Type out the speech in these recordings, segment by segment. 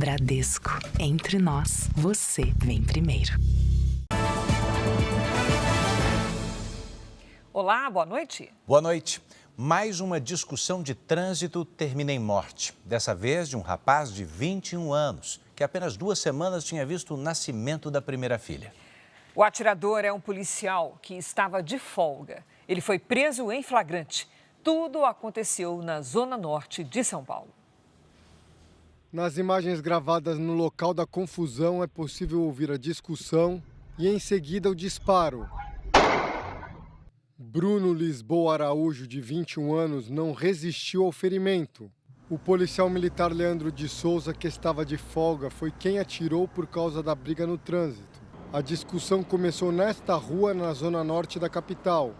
Bradesco. Entre nós, você vem primeiro. Olá, boa noite. Boa noite. Mais uma discussão de trânsito termina em morte. Dessa vez de um rapaz de 21 anos, que apenas 2 semanas tinha visto o nascimento da primeira filha. O atirador é um policial que estava de folga. Ele foi preso em flagrante. Tudo aconteceu na zona norte de São Paulo. Nas imagens gravadas no local da confusão é possível ouvir a discussão e em seguida o disparo. Bruno Lisboa Araújo, de 21 anos, não resistiu ao ferimento. O policial militar Leandro de Souza, que estava de folga, foi quem atirou por causa da briga no trânsito. A discussão começou nesta rua, na zona norte da capital.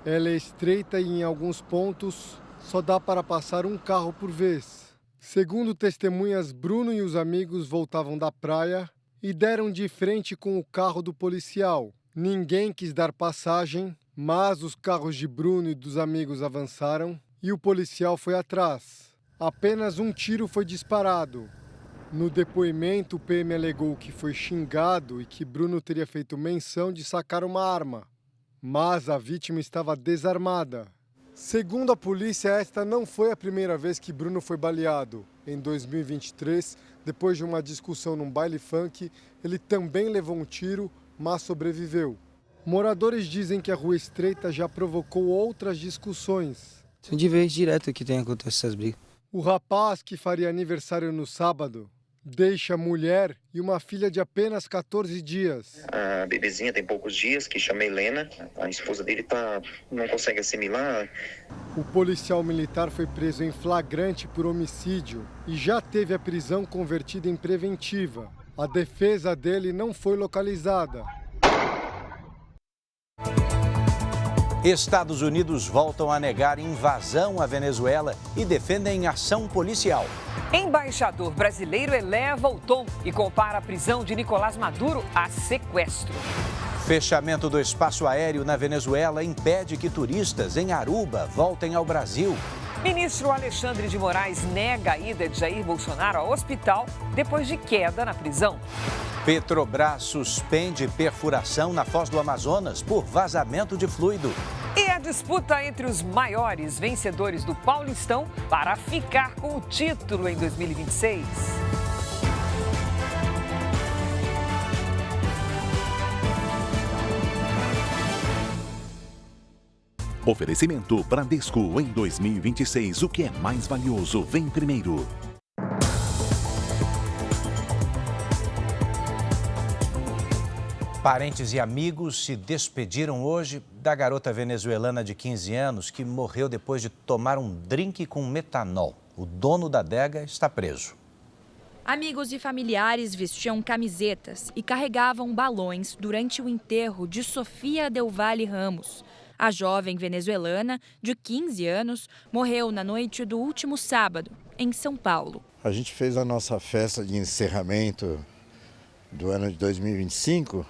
Ela é estreita e em alguns pontos só dá para passar um carro por vez. Segundo testemunhas, Bruno e os amigos voltavam da praia e deram de frente com o carro do policial. Ninguém quis dar passagem, mas os carros de Bruno e dos amigos avançaram e o policial foi atrás. Apenas um tiro foi disparado. No depoimento, o PM alegou que foi xingado e que Bruno teria feito menção de sacar uma arma. Mas a vítima estava desarmada. Segundo a polícia, esta não foi a primeira vez que Bruno foi baleado. Em 2023, depois de uma discussão num baile funk, ele também levou um tiro, mas sobreviveu. Moradores dizem que a rua estreita já provocou outras discussões. De vez direto que tem acontecido essas brigas. O rapaz, que faria aniversário no sábado, deixa a mulher e uma filha de apenas 14 dias. A bebezinha tem poucos dias, que chama Helena. A esposa dele não consegue assimilar. O policial militar foi preso em flagrante por homicídio e já teve a prisão convertida em preventiva. A defesa dele não foi localizada. Estados Unidos voltam a negar invasão à Venezuela e defendem ação policial. Embaixador brasileiro eleva o tom e compara a prisão de Nicolás Maduro a sequestro. Fechamento do espaço aéreo na Venezuela impede que turistas em Aruba voltem ao Brasil. Ministro Alexandre de Moraes nega a ida de Jair Bolsonaro ao hospital depois de queda na prisão. Petrobras suspende perfuração na Foz do Amazonas por vazamento de fluido. E a disputa entre os maiores vencedores do Paulistão para ficar com o título em 2026. Oferecimento Bradesco. Em 2026, o que é mais valioso vem primeiro. Parentes e amigos se despediram hoje da garota venezuelana de 15 anos que morreu depois de tomar um drink com metanol. O dono da adega está preso. Amigos e familiares vestiam camisetas e carregavam balões durante o enterro de Sofia Del Valle Ramos. A jovem venezuelana, de 15 anos, morreu na noite do último sábado, em São Paulo. A gente fez a nossa festa de encerramento do ano de 2025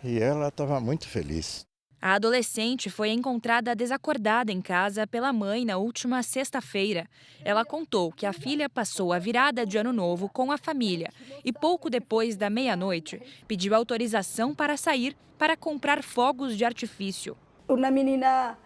e ela estava muito feliz. A adolescente foi encontrada desacordada em casa pela mãe na última sexta-feira. Ela contou que a filha passou a virada de ano novo com a família e pouco depois da meia-noite pediu autorização para sair para comprar fogos de artifício. Uma menina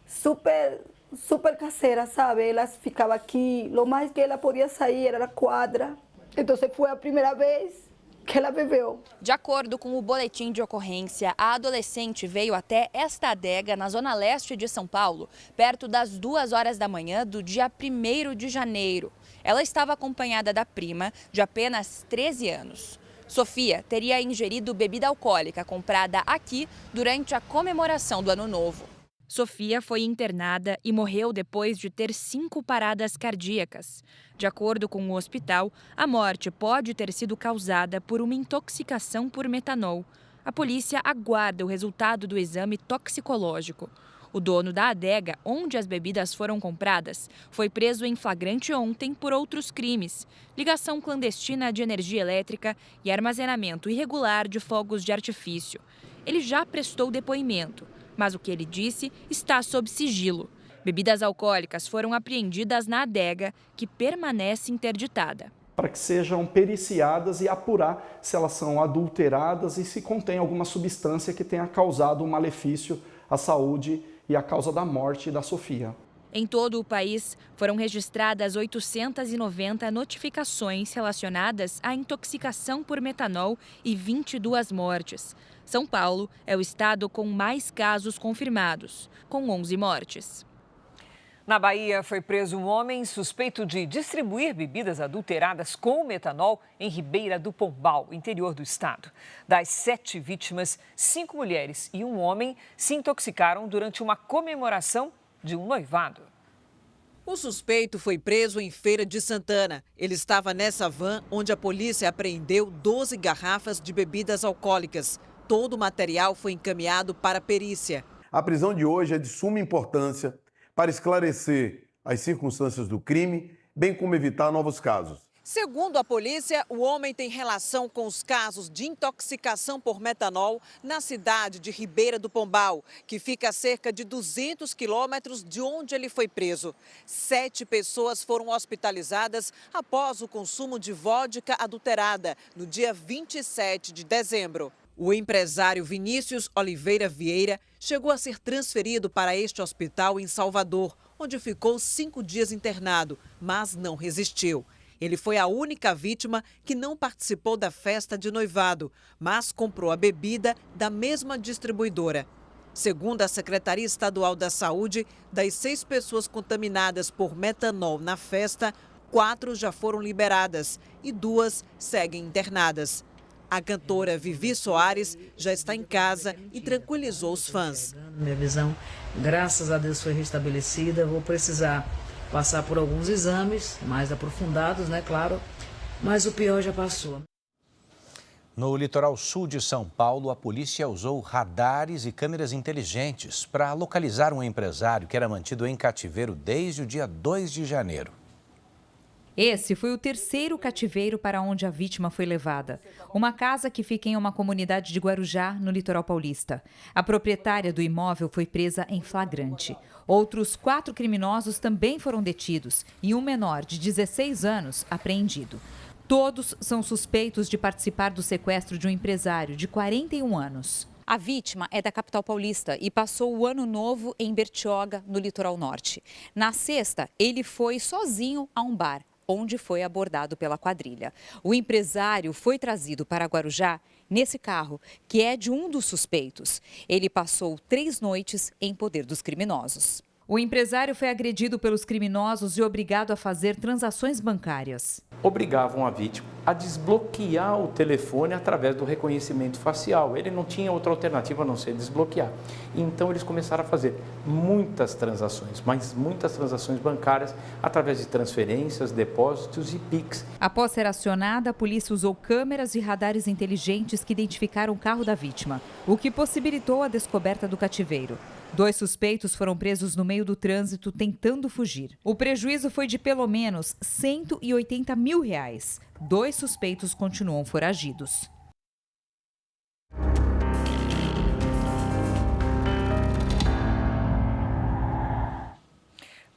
super caseira, sabe? Ela ficava aqui, o mais que ela podia sair era a quadra. Então foi a primeira vez que ela bebeu. De acordo com o boletim de ocorrência, a adolescente veio até esta adega na zona leste de São Paulo, perto das 2 horas da manhã do dia 1º de janeiro. Ela estava acompanhada da prima, de apenas 13 anos. Sofia teria ingerido bebida alcoólica comprada aqui durante a comemoração do Ano Novo. Sofia foi internada e morreu depois de ter 5 paradas cardíacas. De acordo com o hospital, a morte pode ter sido causada por uma intoxicação por metanol. A polícia aguarda o resultado do exame toxicológico. O dono da adega, onde as bebidas foram compradas, foi preso em flagrante ontem por outros crimes: ligação clandestina de energia elétrica e armazenamento irregular de fogos de artifício. Ele já prestou depoimento, mas o que ele disse está sob sigilo. Bebidas alcoólicas foram apreendidas na adega, que permanece interditada. Para que sejam periciadas e apurar se elas são adulteradas e se contém alguma substância que tenha causado um malefício à saúde e à causa da morte da Sofia. Em todo o país, foram registradas 890 notificações relacionadas à intoxicação por metanol e 22 mortes. São Paulo é o estado com mais casos confirmados, com 11 mortes. Na Bahia, foi preso um homem suspeito de distribuir bebidas adulteradas com metanol em Ribeira do Pombal, interior do estado. Das 7 vítimas, 5 mulheres e um homem se intoxicaram durante uma comemoração de um noivado. O suspeito foi preso em Feira de Santana. Ele estava nessa van onde a polícia apreendeu 12 garrafas de bebidas alcoólicas. Todo o material foi encaminhado para a perícia. A prisão de hoje é de suma importância para esclarecer as circunstâncias do crime, bem como evitar novos casos. Segundo a polícia, o homem tem relação com os casos de intoxicação por metanol na cidade de Ribeira do Pombal, que fica a cerca de 200 quilômetros de onde ele foi preso. 7 pessoas foram hospitalizadas após o consumo de vodka adulterada no dia 27 de dezembro. O empresário Vinícius Oliveira Vieira chegou a ser transferido para este hospital em Salvador, onde ficou 5 dias internado, mas não resistiu. Ele foi a única vítima que não participou da festa de noivado, mas comprou a bebida da mesma distribuidora. Segundo a Secretaria Estadual da Saúde, das 6 pessoas contaminadas por metanol na festa, 4 já foram liberadas e 2 seguem internadas. A cantora Vivi Soares já está em casa e tranquilizou os fãs. Minha visão, graças a Deus, foi restabelecida. Vou precisar passar por alguns exames mais aprofundados, né, claro, mas o pior já passou. No litoral sul de São Paulo, a polícia usou radares e câmeras inteligentes para localizar um empresário que era mantido em cativeiro desde o dia 2 de janeiro. Esse foi o 3º cativeiro para onde a vítima foi levada. Uma casa que fica em uma comunidade de Guarujá, no litoral paulista. A proprietária do imóvel foi presa em flagrante. Outros 4 criminosos também foram detidos e um menor de 16 anos apreendido. Todos são suspeitos de participar do sequestro de um empresário de 41 anos. A vítima é da capital paulista e passou o ano novo em Bertioga, no litoral norte. Na sexta, ele foi sozinho a um bar, onde foi abordado pela quadrilha. O empresário foi trazido para Guarujá nesse carro, que é de um dos suspeitos. Ele passou 3 noites em poder dos criminosos. O empresário foi agredido pelos criminosos e obrigado a fazer transações bancárias. Obrigavam a vítima a desbloquear o telefone através do reconhecimento facial. Ele não tinha outra alternativa a não ser desbloquear. Então eles começaram a fazer muitas transações, mas muitas transações bancárias através de transferências, depósitos e PIX. Após ser acionada, a polícia usou câmeras e radares inteligentes que identificaram o carro da vítima, o que possibilitou a descoberta do cativeiro. 2 suspeitos foram presos no meio do trânsito tentando fugir. O prejuízo foi de pelo menos R$ 180 mil. 2 suspeitos continuam foragidos.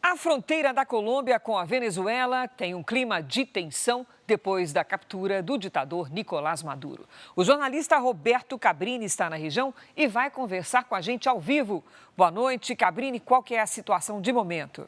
A fronteira da Colômbia com a Venezuela tem um clima de tensão depois da captura do ditador Nicolás Maduro. O jornalista Roberto Cabrini está na região e vai conversar com a gente ao vivo. Boa noite, Cabrini. Qual que é a situação de momento?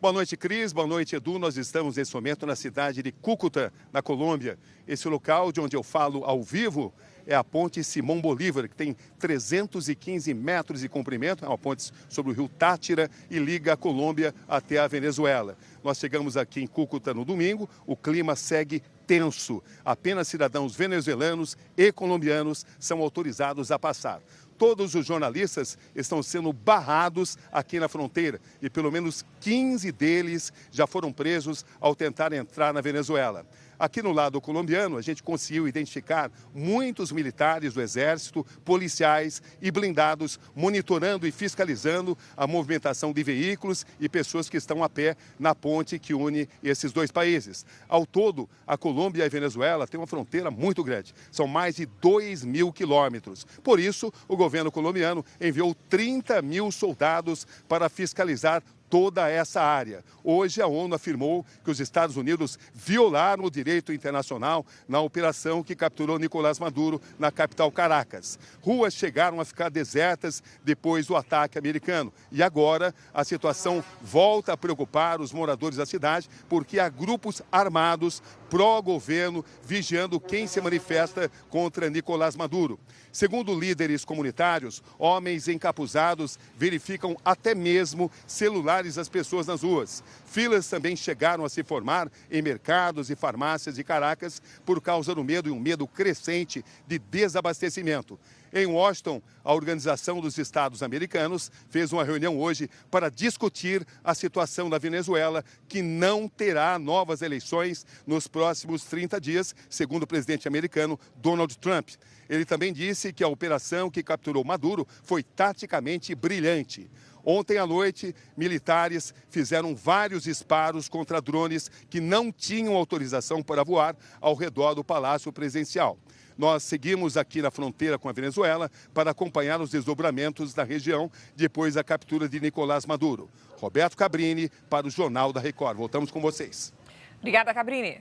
Boa noite, Cris. Boa noite, Edu. Nós estamos nesse momento na cidade de Cúcuta, na Colômbia. Esse local de onde eu falo ao vivo é a ponte Simão Bolívar, que tem 315 metros de comprimento, é uma ponte sobre o rio Tátira e liga a Colômbia até a Venezuela. Nós chegamos aqui em Cúcuta no domingo, o clima segue tenso. Apenas cidadãos venezuelanos e colombianos são autorizados a passar. Todos os jornalistas estão sendo barrados aqui na fronteira e pelo menos 15 deles já foram presos ao tentar entrar na Venezuela. Aqui no lado colombiano, a gente conseguiu identificar muitos militares do Exército, policiais e blindados monitorando e fiscalizando a movimentação de veículos e pessoas que estão a pé na ponte que une esses dois países. Ao todo, a Colômbia e a Venezuela têm uma fronteira muito grande. São mais de 2.000 quilômetros. Por isso, o governo colombiano enviou 30 mil soldados para fiscalizar toda essa área. Hoje, a ONU afirmou que os Estados Unidos violaram o direito internacional na operação que capturou Nicolás Maduro na capital Caracas. Ruas chegaram a ficar desertas depois do ataque americano. E agora, a situação volta a preocupar os moradores da cidade, porque há grupos armados pró-governo vigiando quem se manifesta contra Nicolás Maduro. Segundo líderes comunitários, homens encapuzados verificam até mesmo celulares das pessoas nas ruas. Filas também chegaram a se formar em mercados e farmácias de Caracas por causa do medo e um medo crescente de desabastecimento. Em Washington, a Organização dos Estados Americanos fez uma reunião hoje para discutir a situação da Venezuela, que não terá novas eleições nos próximos 30 dias, segundo o presidente americano Donald Trump. Ele também disse que a operação que capturou Maduro foi taticamente brilhante. Ontem à noite, militares fizeram vários disparos contra drones que não tinham autorização para voar ao redor do Palácio Presidencial. Nós seguimos aqui na fronteira com a Venezuela para acompanhar os desdobramentos da região depois da captura de Nicolás Maduro. Roberto Cabrini, para o Jornal da Record. Voltamos com vocês. Obrigada, Cabrini.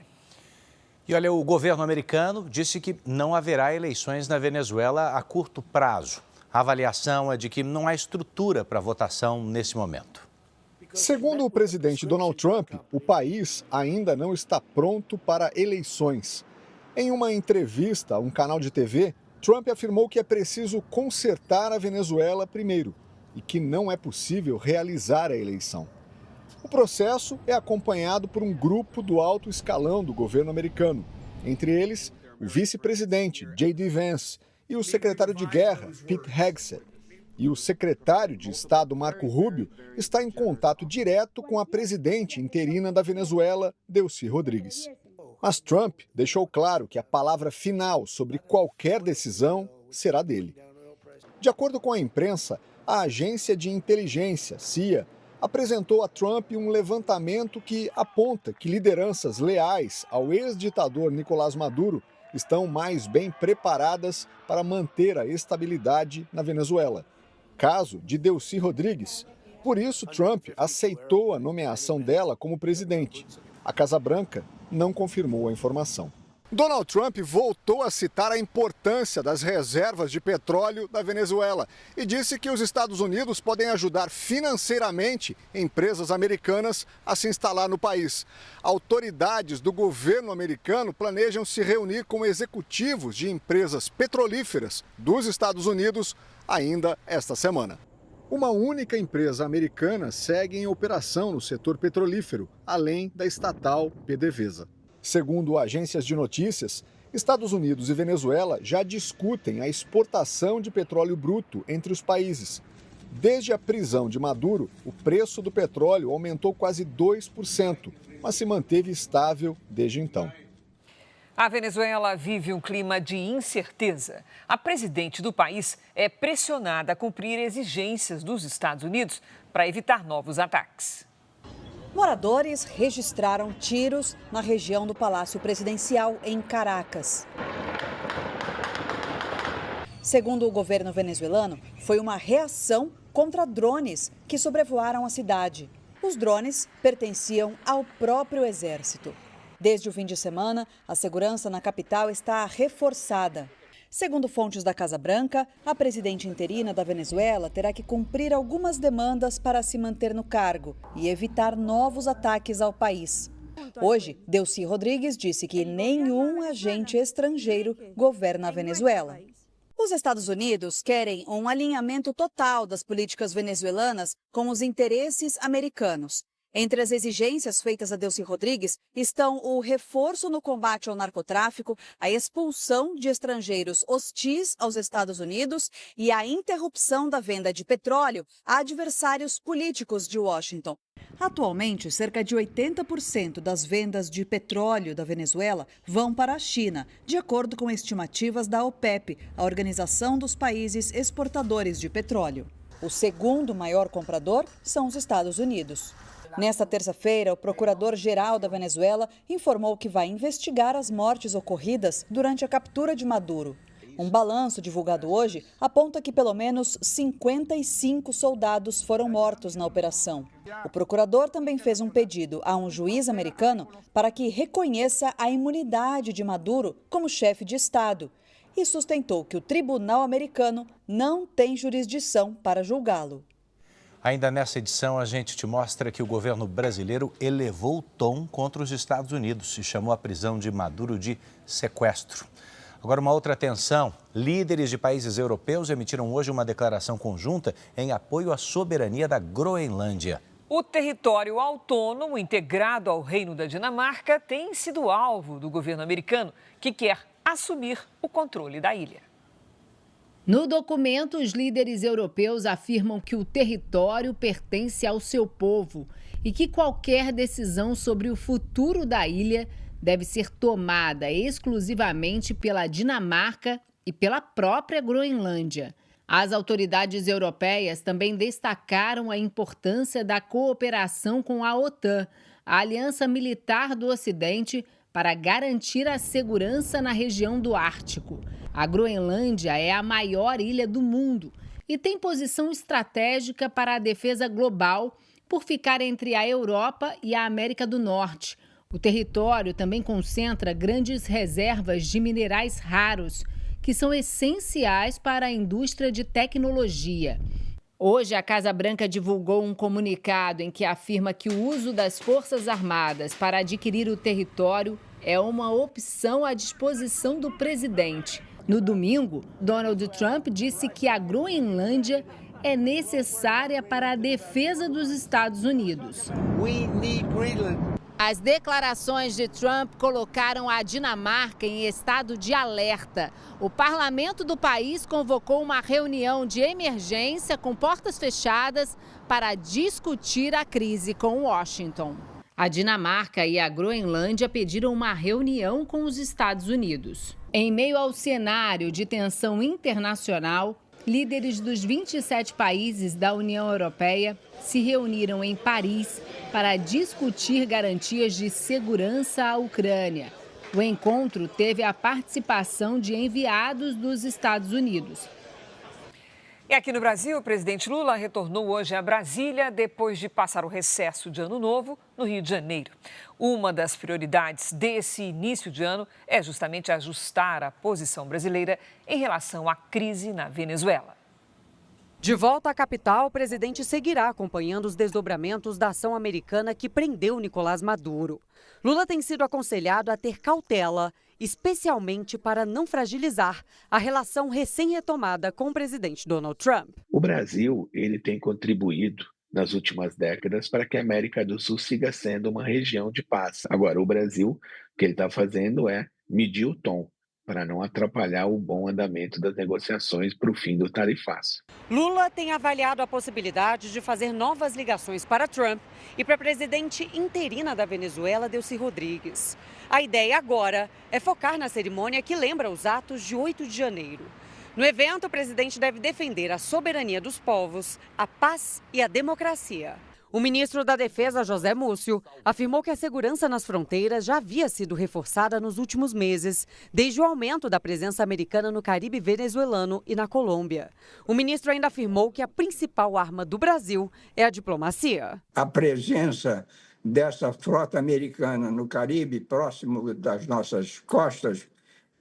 E olha, o governo americano disse que não haverá eleições na Venezuela a curto prazo. A avaliação é de que não há estrutura para votação nesse momento. Segundo o presidente Donald Trump, o país ainda não está pronto para eleições. Em uma entrevista a um canal de TV, Trump afirmou que é preciso consertar a Venezuela primeiro e que não é possível realizar a eleição. O processo é acompanhado por um grupo do alto escalão do governo americano, entre eles o vice-presidente J.D. Vance e o secretário de Guerra, Pete Hegseth. E o secretário de Estado, Marco Rubio, está em contato direto com a presidente interina da Venezuela, Delcy Rodrigues. Mas Trump deixou claro que a palavra final sobre qualquer decisão será dele. De acordo com a imprensa, a agência de inteligência, CIA, apresentou a Trump um levantamento que aponta que lideranças leais ao ex-ditador Nicolás Maduro estão mais bem preparadas para manter a estabilidade na Venezuela. Caso de Delcy Rodrigues. Por isso, Trump aceitou a nomeação dela como presidente. A Casa Branca não confirmou a informação. Donald Trump voltou a citar a importância das reservas de petróleo da Venezuela e disse que os Estados Unidos podem ajudar financeiramente empresas americanas a se instalar no país. Autoridades do governo americano planejam se reunir com executivos de empresas petrolíferas dos Estados Unidos ainda esta semana. Uma única empresa americana segue em operação no setor petrolífero, além da estatal PDVSA. Segundo agências de notícias, Estados Unidos e Venezuela já discutem a exportação de petróleo bruto entre os países. Desde a prisão de Maduro, o preço do petróleo aumentou quase 2%, mas se manteve estável desde então. A Venezuela vive um clima de incerteza. A presidente do país é pressionada a cumprir exigências dos Estados Unidos para evitar novos ataques. Moradores registraram tiros na região do Palácio Presidencial, em Caracas. Segundo o governo venezuelano, foi uma reação contra drones que sobrevoaram a cidade. Os drones pertenciam ao próprio exército. Desde o fim de semana, a segurança na capital está reforçada. Segundo fontes da Casa Branca, a presidente interina da Venezuela terá que cumprir algumas demandas para se manter no cargo e evitar novos ataques ao país. Hoje, Delcy Rodrigues disse que nenhum agente estrangeiro governa a Venezuela. Os Estados Unidos querem um alinhamento total das políticas venezuelanas com os interesses americanos. Entre as exigências feitas a Delcy Rodrigues estão o reforço no combate ao narcotráfico, a expulsão de estrangeiros hostis aos Estados Unidos e a interrupção da venda de petróleo a adversários políticos de Washington. Atualmente, cerca de 80% das vendas de petróleo da Venezuela vão para a China, de acordo com estimativas da OPEP, a Organização dos Países Exportadores de Petróleo. O segundo maior comprador são os Estados Unidos. Nesta terça-feira, o procurador-geral da Venezuela informou que vai investigar as mortes ocorridas durante a captura de Maduro. Um balanço divulgado hoje aponta que pelo menos 55 soldados foram mortos na operação. O procurador também fez um pedido a um juiz americano para que reconheça a imunidade de Maduro como chefe de Estado e sustentou que o tribunal americano não tem jurisdição para julgá-lo. Ainda nessa edição, a gente te mostra que o governo brasileiro elevou o tom contra os Estados Unidos e chamou a prisão de Maduro de sequestro. Agora, uma outra atenção. Líderes de países europeus emitiram hoje uma declaração conjunta em apoio à soberania da Groenlândia. O território autônomo integrado ao Reino da Dinamarca tem sido alvo do governo americano, que quer assumir o controle da ilha. No documento, os líderes europeus afirmam que o território pertence ao seu povo e que qualquer decisão sobre o futuro da ilha deve ser tomada exclusivamente pela Dinamarca e pela própria Groenlândia. As autoridades europeias também destacaram a importância da cooperação com a OTAN, a aliança militar do Ocidente, para garantir a segurança na região do Ártico. A Groenlândia é a maior ilha do mundo e tem posição estratégica para a defesa global por ficar entre a Europa e a América do Norte. O território também concentra grandes reservas de minerais raros, que são essenciais para a indústria de tecnologia. Hoje, a Casa Branca divulgou um comunicado em que afirma que o uso das Forças Armadas para adquirir o território é uma opção à disposição do presidente. No domingo, Donald Trump disse que a Groenlândia é necessária para a defesa dos Estados Unidos. As declarações de Trump colocaram a Dinamarca em estado de alerta. O parlamento do país convocou uma reunião de emergência com portas fechadas para discutir a crise com Washington. A Dinamarca e a Groenlândia pediram uma reunião com os Estados Unidos. Em meio ao cenário de tensão internacional, líderes dos 27 países da União Europeia se reuniram em Paris para discutir garantias de segurança à Ucrânia. O encontro teve a participação de enviados dos Estados Unidos. E aqui no Brasil, o presidente Lula retornou hoje a Brasília depois de passar o recesso de Ano Novo no Rio de Janeiro. Uma das prioridades desse início de ano é justamente ajustar a posição brasileira em relação à crise na Venezuela. De volta à capital, o presidente seguirá acompanhando os desdobramentos da ação americana que prendeu Nicolás Maduro. Lula tem sido aconselhado a ter cautela, especialmente para não fragilizar a relação recém-retomada com o presidente Donald Trump. O Brasil ele tem contribuído nas últimas décadas para que a América do Sul siga sendo uma região de paz. Agora, o Brasil, o que ele está fazendo é medir o tom, para não atrapalhar o bom andamento das negociações para o fim do tarifaço. Lula tem avaliado a possibilidade de fazer novas ligações para Trump e para a presidente interina da Venezuela, Delcy Rodrigues. A ideia agora é focar na cerimônia que lembra os atos de 8 de janeiro. No evento, o presidente deve defender a soberania dos povos, a paz e a democracia. O ministro da Defesa, José Múcio, afirmou que a segurança nas fronteiras já havia sido reforçada nos últimos meses, desde o aumento da presença americana no Caribe venezuelano e na Colômbia. O ministro ainda afirmou que a principal arma do Brasil é a diplomacia. A presença dessa frota americana no Caribe, próximo das nossas costas,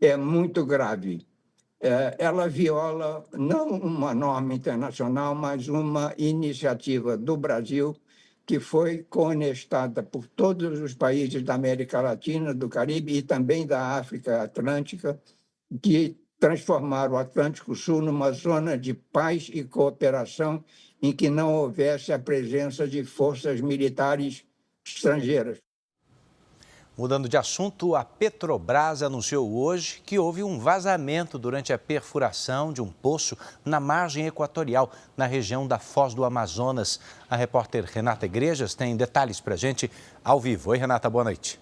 é muito grave. Ela viola não uma norma internacional, mas uma iniciativa do Brasil que foi conestada por todos os países da América Latina, do Caribe e também da África Atlântica, que transformar o Atlântico Sul numa zona de paz e cooperação em que não houvesse a presença de forças militares estrangeiras. Mudando de assunto, a Petrobras anunciou hoje que houve um vazamento durante a perfuração de um poço na margem equatorial, na região da Foz do Amazonas. A repórter Renata Igrejas tem detalhes para a gente ao vivo. Oi, Renata, boa noite.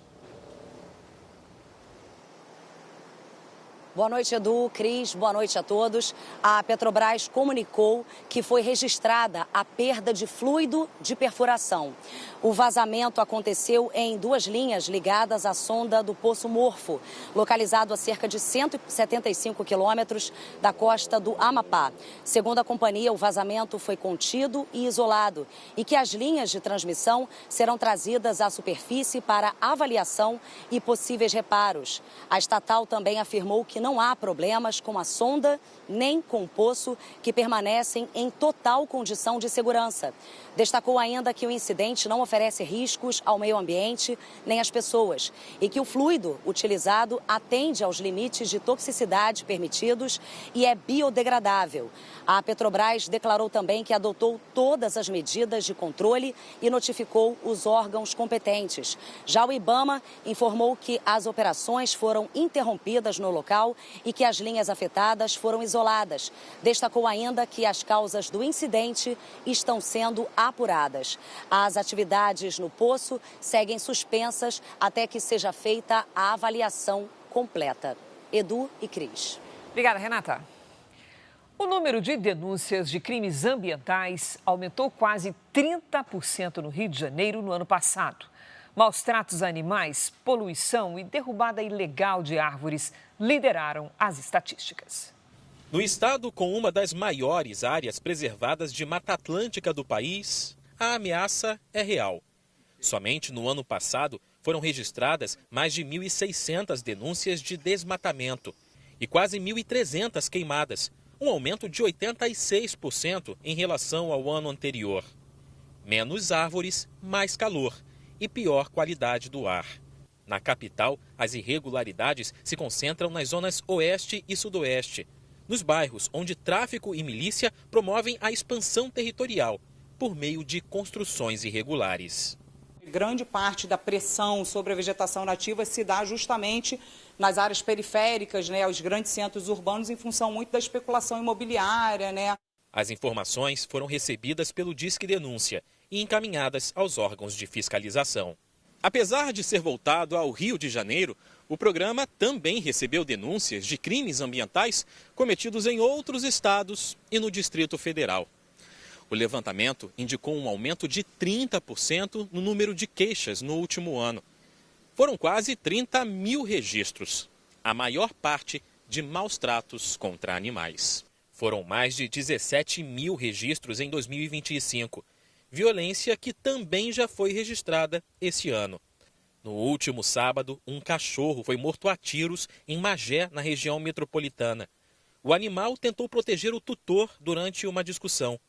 Boa noite, Edu, Cris, boa noite a todos. A Petrobras comunicou que foi registrada a perda de fluido de perfuração. O vazamento aconteceu em 2 linhas ligadas à sonda do Poço Morfo, localizado a cerca de 175 quilômetros da costa do Amapá. Segundo a companhia, o vazamento foi contido e isolado e que as linhas de transmissão serão trazidas à superfície para avaliação e possíveis reparos. A estatal também afirmou que não há problemas com a sonda nem com o poço, que permanecem em total condição de segurança. Destacou ainda que o incidente não oferece riscos ao meio ambiente nem às pessoas e que o fluido utilizado atende aos limites de toxicidade permitidos e é biodegradável. A Petrobras declarou também que adotou todas as medidas de controle e notificou os órgãos competentes. Já o IBAMA informou que as operações foram interrompidas no local e que as linhas afetadas foram isoladas. Destacou ainda que as causas do incidente estão sendo apuradas. As atividades no poço seguem suspensas até que seja feita a avaliação completa. Edu e Cris. Obrigada, Renata. O número de denúncias de crimes ambientais aumentou quase 30% no Rio de Janeiro no ano passado. Maus tratos a animais, poluição e derrubada ilegal de árvores lideraram as estatísticas. No estado com uma das maiores áreas preservadas de Mata Atlântica do país, a ameaça é real. Somente no ano passado foram registradas mais de 1.600 denúncias de desmatamento e quase 1.300 queimadas, um aumento de 86% em relação ao ano anterior. Menos árvores, mais calor e pior qualidade do ar. Na capital, as irregularidades se concentram nas zonas oeste e sudoeste, nos bairros onde tráfico e milícia promovem a expansão territorial por meio de construções irregulares. Grande parte da pressão sobre a vegetação nativa se dá justamente nas áreas periféricas, os grandes centros urbanos, em função muito da especulação imobiliária. As informações foram recebidas pelo Disque Denúncia e encaminhadas aos órgãos de fiscalização. Apesar de ser voltado ao Rio de Janeiro, o programa também recebeu denúncias de crimes ambientais cometidos em outros estados e no Distrito Federal. O levantamento indicou um aumento de 30% no número de queixas no último ano. Foram quase 30 mil registros, a maior parte de maus tratos contra animais. Foram mais de 17 mil registros em 2025, violência que também já foi registrada esse ano. No último sábado, um cachorro foi morto a tiros em Magé, na região metropolitana. O animal tentou proteger o tutor durante uma discussão.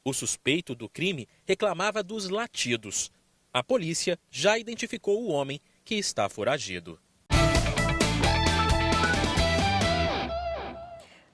O suspeito do crime reclamava dos latidos. A polícia já identificou o homem que está foragido.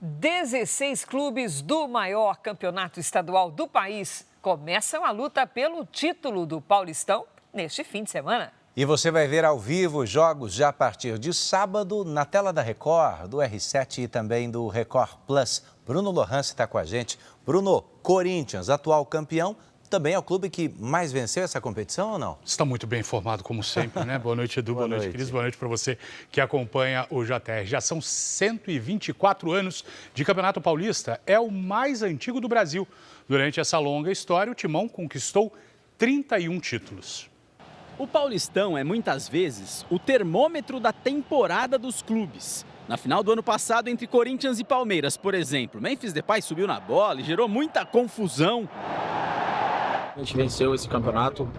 16 clubes do maior campeonato estadual do país começam a luta pelo título do Paulistão neste fim de semana. E você vai ver ao vivo os jogos já a partir de sábado na tela da Record, do R7 e também do Record Plus. Bruno Lohance está com a gente. Bruno, Corinthians, atual campeão, também é o clube que mais venceu essa competição ou não? Está muito bem informado, como sempre, né? Boa noite, Edu. Boa noite, Cris. Boa noite para você que acompanha o JR. Já são 124 anos de Campeonato Paulista. É o mais antigo do Brasil. Durante essa longa história, o Timão conquistou 31 títulos. O Paulistão é muitas vezes o termômetro da temporada dos clubes. Na final do ano passado, entre Corinthians e Palmeiras, por exemplo, Memphis Depay subiu na bola e gerou muita confusão. A gente venceu esse campeonato,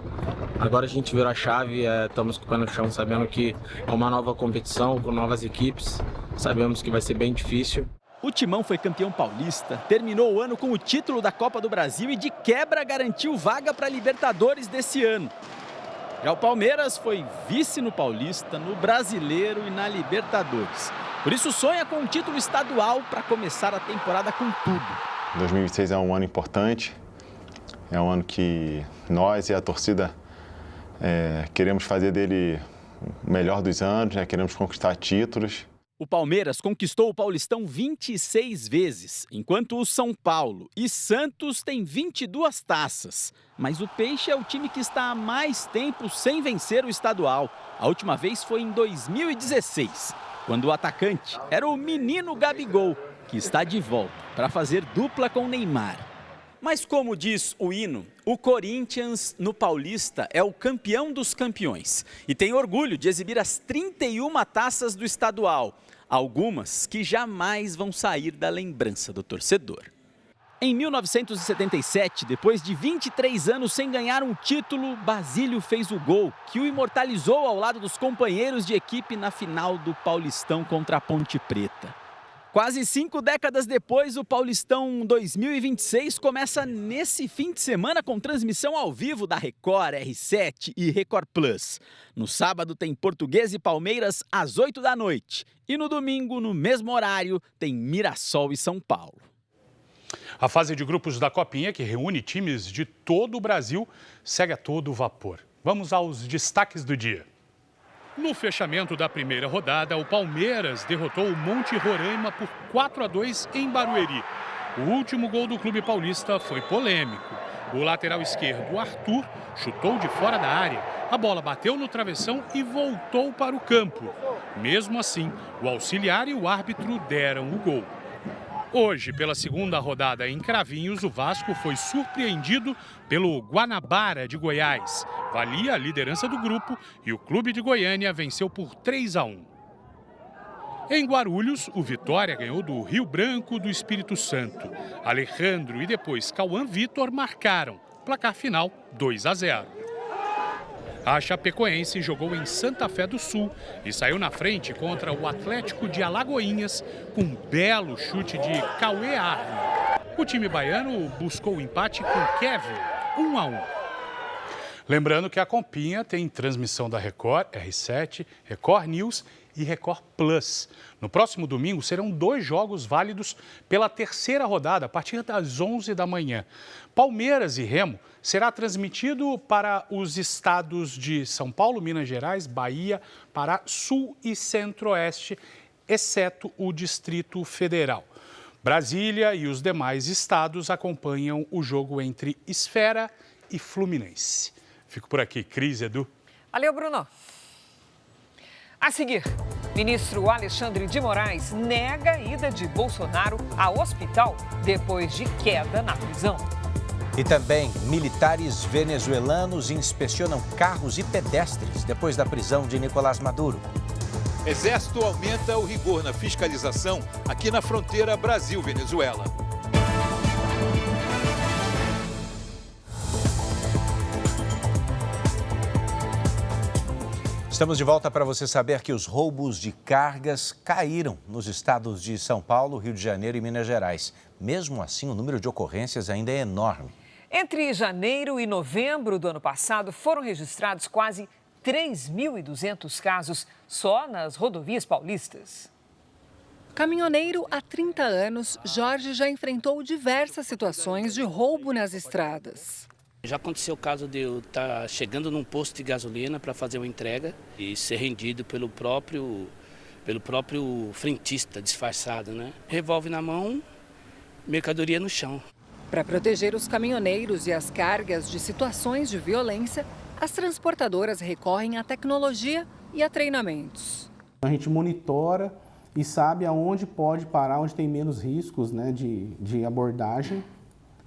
agora a gente virou a chave, estamos com o pé no chão, sabendo que é uma nova competição, com novas equipes, sabemos que vai ser bem difícil. O Timão foi campeão paulista, terminou o ano com o título da Copa do Brasil e de quebra garantiu vaga para a Libertadores desse ano. Já o Palmeiras foi vice no Paulista, no Brasileiro e na Libertadores. Por isso sonha com um título estadual para começar a temporada com tudo. 2026 é um ano importante, é um ano que nós e a torcida queremos fazer dele o melhor dos anos, né? Queremos conquistar títulos. O Palmeiras conquistou o Paulistão 26 vezes, enquanto o São Paulo e Santos têm 22 taças. Mas o Peixe é o time que está há mais tempo sem vencer o estadual. A última vez foi em 2016, quando o atacante era o menino Gabigol, que está de volta para fazer dupla com Neymar. Mas como diz o hino, o Corinthians no Paulista é o campeão dos campeões e tem orgulho de exibir as 31 taças do estadual, algumas que jamais vão sair da lembrança do torcedor. Em 1977, depois de 23 anos sem ganhar um título, Basílio fez o gol que o imortalizou ao lado dos companheiros de equipe na final do Paulistão contra a Ponte Preta. Quase 5 décadas depois, o Paulistão 2026 começa nesse fim de semana com transmissão ao vivo da Record, R7 e Record Plus. No sábado tem Portuguesa e Palmeiras às 8 da noite. E no domingo, no mesmo horário, tem Mirassol e São Paulo. A fase de grupos da Copinha, que reúne times de todo o Brasil, segue a todo vapor. Vamos aos destaques do dia. No fechamento da primeira rodada, o Palmeiras derrotou o Monte Roraima por 4-2 em Barueri. O último gol do clube paulista foi polêmico. O lateral esquerdo, Arthur, chutou de fora da área. A bola bateu no travessão e voltou para o campo. Mesmo assim, o auxiliar e o árbitro deram o gol. Hoje, pela segunda rodada em Cravinhos, o Vasco foi surpreendido pelo Guanabara de Goiás. Valia a liderança do grupo e o clube de Goiânia venceu por 3-1. Em Guarulhos, o Vitória ganhou do Rio Branco do Espírito Santo. Alejandro e depois Cauã Vitor marcaram. Placar final 2-0. A Chapecoense jogou em Santa Fé do Sul e saiu na frente contra o Atlético de Alagoinhas com um belo chute de Cauê Arno. O time baiano buscou o empate com Kevin, 1-1. Lembrando que a Copinha tem transmissão da Record, R7, Record News e Record Plus. No próximo domingo serão 2 jogos válidos pela terceira rodada, a partir das 11 da manhã. Palmeiras e Remo será transmitido para os estados de São Paulo, Minas Gerais, Bahia, Pará, Sul e Centro-Oeste, exceto o Distrito Federal. Brasília e os demais estados acompanham o jogo entre Esfera e Fluminense. Fico por aqui. Cris, Edu. Valeu, Bruno. A seguir, ministro Alexandre de Moraes nega a ida de Bolsonaro ao hospital depois de queda na prisão. E também, militares venezuelanos inspecionam carros e pedestres depois da prisão de Nicolás Maduro. Exército aumenta o rigor na fiscalização aqui na fronteira Brasil-Venezuela. Estamos de volta para você saber que os roubos de cargas caíram nos estados de São Paulo, Rio de Janeiro e Minas Gerais. Mesmo assim, o número de ocorrências ainda é enorme. Entre janeiro e novembro do ano passado, foram registrados quase 3.200 casos só nas rodovias paulistas. Caminhoneiro há 30 anos, Jorge já enfrentou diversas situações de roubo nas estradas. Já aconteceu o caso de eu estar chegando num posto de gasolina para fazer uma entrega e ser rendido pelo próprio frentista disfarçado, né? Revólver na mão, mercadoria no chão. Para proteger os caminhoneiros e as cargas de situações de violência, as transportadoras recorrem à tecnologia e a treinamentos. A gente monitora e sabe aonde pode parar, onde tem menos riscos, né, de abordagem.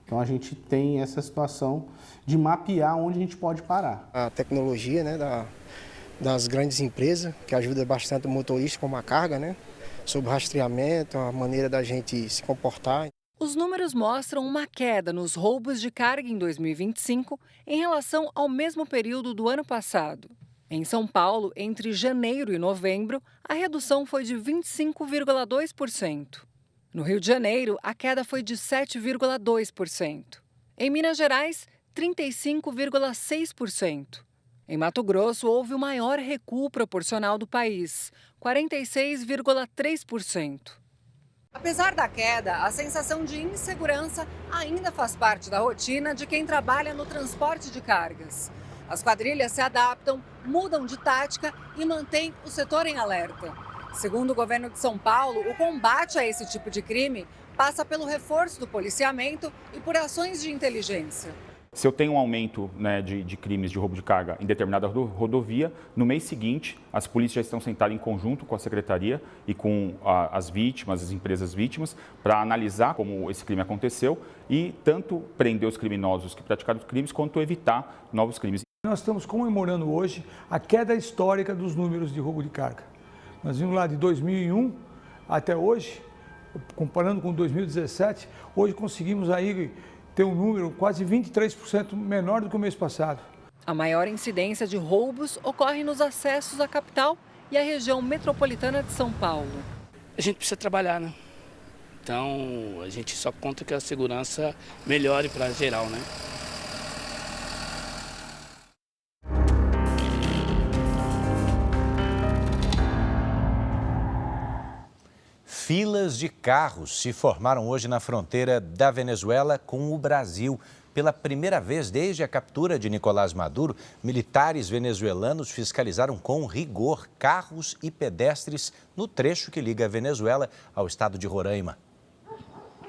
Então a gente tem essa situação de mapear onde a gente pode parar. A tecnologia, né, das grandes empresas, que ajuda bastante o motorista com uma carga, né, sobre rastreamento, a maneira da gente se comportar. Os números mostram uma queda nos roubos de carga em 2025 em relação ao mesmo período do ano passado. Em São Paulo, entre janeiro e novembro, a redução foi de 25,2%. No Rio de Janeiro, a queda foi de 7,2%. Em Minas Gerais, 35,6%. Em Mato Grosso, houve o maior recuo proporcional do país, 46,3%. Apesar da queda, a sensação de insegurança ainda faz parte da rotina de quem trabalha no transporte de cargas. As quadrilhas se adaptam, mudam de tática e mantêm o setor em alerta. Segundo o governo de São Paulo, o combate a esse tipo de crime passa pelo reforço do policiamento e por ações de inteligência. Se eu tenho um aumento, né, de crimes de roubo de carga em determinada rodovia, no mês seguinte, as polícias já estão sentadas em conjunto com a secretaria e com as vítimas, as empresas vítimas, para analisar como esse crime aconteceu e tanto prender os criminosos que praticaram os crimes, quanto evitar novos crimes. Nós estamos comemorando hoje a queda histórica dos números de roubo de carga. Nós vimos lá de 2001 até hoje, comparando com 2017, hoje conseguimos aí ter um número quase 23% menor do que o mês passado. A maior incidência de roubos ocorre nos acessos à capital e à região metropolitana de São Paulo. A gente precisa trabalhar, né? Então, a gente só conta que a segurança melhore para geral, né? Filas de carros se formaram hoje na fronteira da Venezuela com o Brasil. Pela primeira vez desde a captura de Nicolás Maduro, militares venezuelanos fiscalizaram com rigor carros e pedestres no trecho que liga a Venezuela ao estado de Roraima.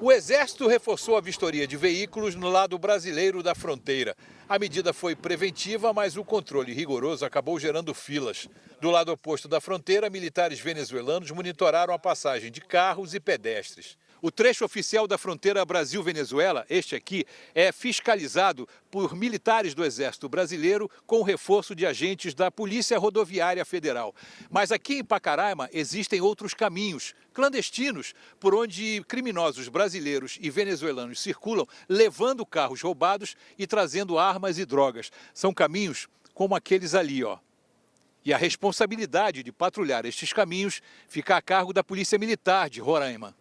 O Exército reforçou a vistoria de veículos no lado brasileiro da fronteira. A medida foi preventiva, mas o controle rigoroso acabou gerando filas. Do lado oposto da fronteira, militares venezuelanos monitoraram a passagem de carros e pedestres. O trecho oficial da fronteira Brasil-Venezuela, este aqui, é fiscalizado por militares do Exército Brasileiro com reforço de agentes da Polícia Rodoviária Federal. Mas aqui em Pacaraima existem outros caminhos clandestinos por onde criminosos brasileiros e venezuelanos circulam, levando carros roubados e trazendo armas e drogas. São caminhos como aqueles ali, ó. E a responsabilidade de patrulhar estes caminhos fica a cargo da Polícia Militar de Roraima.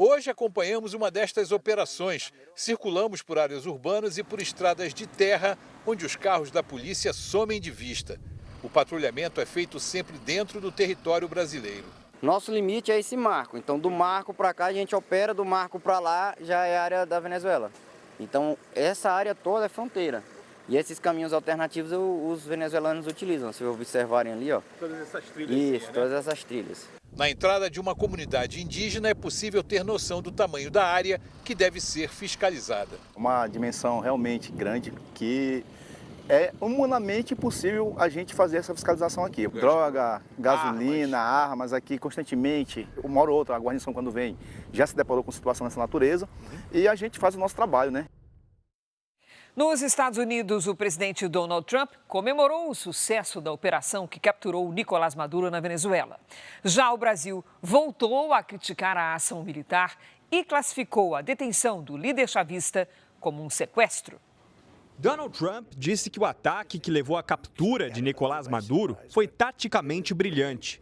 Hoje acompanhamos uma destas operações. Circulamos por áreas urbanas e por estradas de terra, onde os carros da polícia somem de vista. O patrulhamento é feito sempre dentro do território brasileiro. Nosso limite é esse marco. Então, do marco para cá a gente opera, do marco para lá já é a área da Venezuela. Então, essa área toda é fronteira. E esses caminhos alternativos os venezuelanos utilizam. Se observarem ali, ó. Todas essas trilhas. Isso, todas essas trilhas. Na entrada de uma comunidade indígena é possível ter noção do tamanho da área que deve ser fiscalizada. Uma dimensão realmente grande que é humanamente possível a gente fazer essa fiscalização aqui. Droga, gasolina, armas aqui constantemente. Uma hora ou outra, a guarnição quando vem já se deparou com situação dessa natureza e a gente faz o nosso trabalho, né? Nos Estados Unidos, o presidente Donald Trump comemorou o sucesso da operação que capturou Nicolás Maduro na Venezuela. Já o Brasil voltou a criticar a ação militar e classificou a detenção do líder chavista como um sequestro. Donald Trump disse que o ataque que levou à captura de Nicolás Maduro foi taticamente brilhante.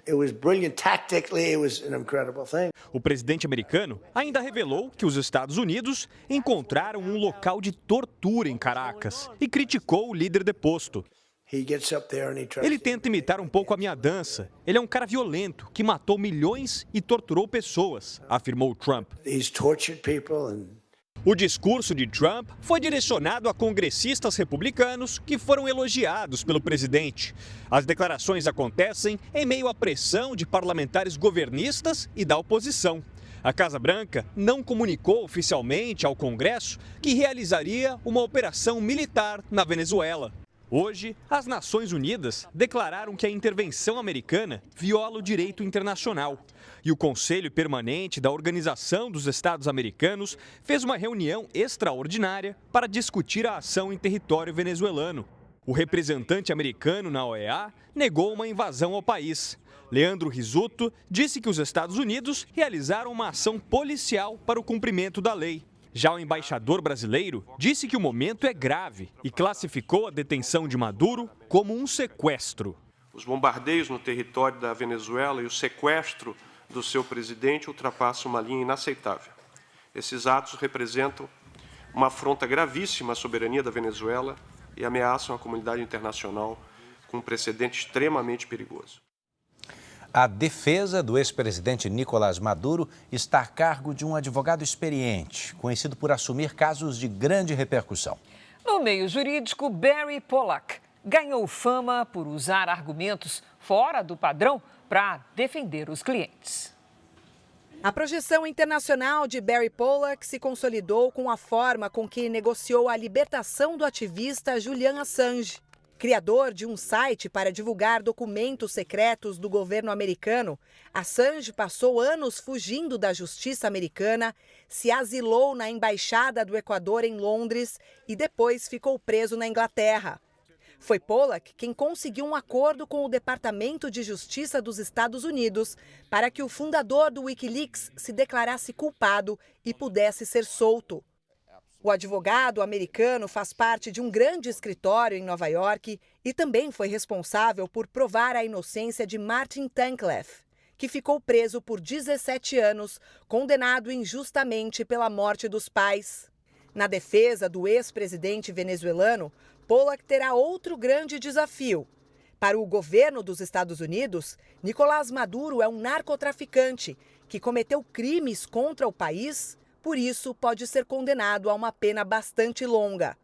O presidente americano ainda revelou que os Estados Unidos encontraram um local de tortura em Caracas e criticou o líder deposto. Ele tenta imitar um pouco a minha dança. Ele é um cara violento que matou milhões e torturou pessoas, afirmou Trump. O discurso de Trump foi direcionado a congressistas republicanos que foram elogiados pelo presidente. As declarações acontecem em meio à pressão de parlamentares governistas e da oposição. A Casa Branca não comunicou oficialmente ao Congresso que realizaria uma operação militar na Venezuela. Hoje, as Nações Unidas declararam que a intervenção americana viola o direito internacional. E o Conselho Permanente da Organização dos Estados Americanos fez uma reunião extraordinária para discutir a ação em território venezuelano. O representante americano na OEA negou uma invasão ao país. Leandro Risotto disse que os Estados Unidos realizaram uma ação policial para o cumprimento da lei. Já o embaixador brasileiro disse que o momento é grave e classificou a detenção de Maduro como um sequestro. Os bombardeios no território da Venezuela e o sequestro do seu presidente ultrapassam uma linha inaceitável. Esses atos representam uma afronta gravíssima à soberania da Venezuela e ameaçam a comunidade internacional com um precedente extremamente perigoso. A defesa do ex-presidente Nicolás Maduro está a cargo de um advogado experiente, conhecido por assumir casos de grande repercussão. No meio jurídico, Barry Pollack ganhou fama por usar argumentos fora do padrão para defender os clientes. A projeção internacional de Barry Pollack se consolidou com a forma com que negociou a libertação do ativista Julian Assange. Criador de um site para divulgar documentos secretos do governo americano, Assange passou anos fugindo da justiça americana, se asilou na embaixada do Equador em Londres e depois ficou preso na Inglaterra. Foi Pollack quem conseguiu um acordo com o Departamento de Justiça dos Estados Unidos para que o fundador do Wikileaks se declarasse culpado e pudesse ser solto. O advogado americano faz parte de um grande escritório em Nova York e também foi responsável por provar a inocência de Martin Tankleff, que ficou preso por 17 anos, condenado injustamente pela morte dos pais. Na defesa do ex-presidente venezuelano, Pollack terá outro grande desafio. Para o governo dos Estados Unidos, Nicolás Maduro é um narcotraficante que cometeu crimes contra o país. Por isso, pode ser condenado a uma pena bastante longa.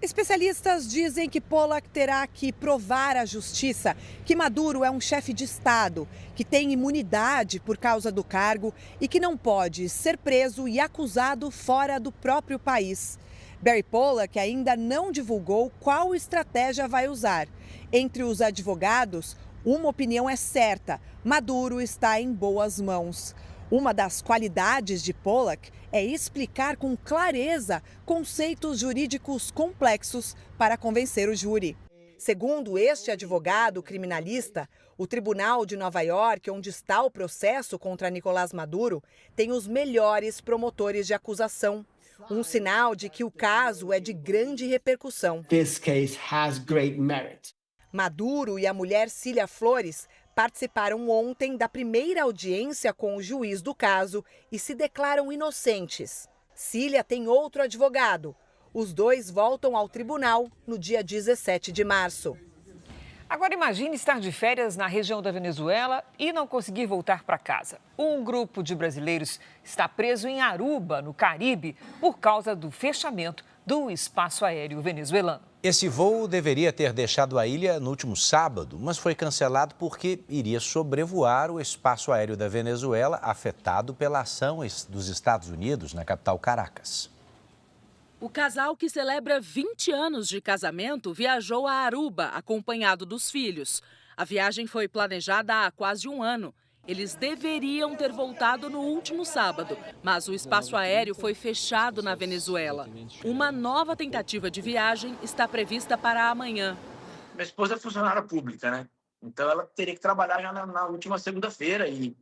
Especialistas dizem que Pollack terá que provar à justiça que Maduro é um chefe de Estado, que tem imunidade por causa do cargo e que não pode ser preso e acusado fora do próprio país. Barry Pollack ainda não divulgou qual estratégia vai usar. Entre os advogados, uma opinião é certa: Maduro está em boas mãos. Uma das qualidades de Pollack é explicar com clareza conceitos jurídicos complexos para convencer o júri. Segundo este advogado criminalista, o Tribunal de Nova York, onde está o processo contra Nicolás Maduro, tem os melhores promotores de acusação. Um sinal de que o caso é de grande repercussão. This case has great merit. Maduro e a mulher Cília Flores participaram ontem da primeira audiência com o juiz do caso e se declaram inocentes. Cília tem outro advogado. Os dois voltam ao tribunal no dia 17 de março. Agora imagine estar de férias na região da Venezuela e não conseguir voltar para casa. Um grupo de brasileiros está preso em Aruba, no Caribe, por causa do fechamento do espaço aéreo venezuelano. Esse voo deveria ter deixado a ilha no último sábado, mas foi cancelado porque iria sobrevoar o espaço aéreo da Venezuela, afetado pela ação dos Estados Unidos na capital Caracas. O casal, que celebra 20 anos de casamento, viajou a Aruba, acompanhado dos filhos. A viagem foi planejada há quase um ano. Eles deveriam ter voltado no último sábado, mas o espaço aéreo foi fechado na Venezuela. Uma nova tentativa de viagem está prevista para amanhã. Minha esposa é funcionária pública, né? Então ela teria que trabalhar já na última segunda-feira e,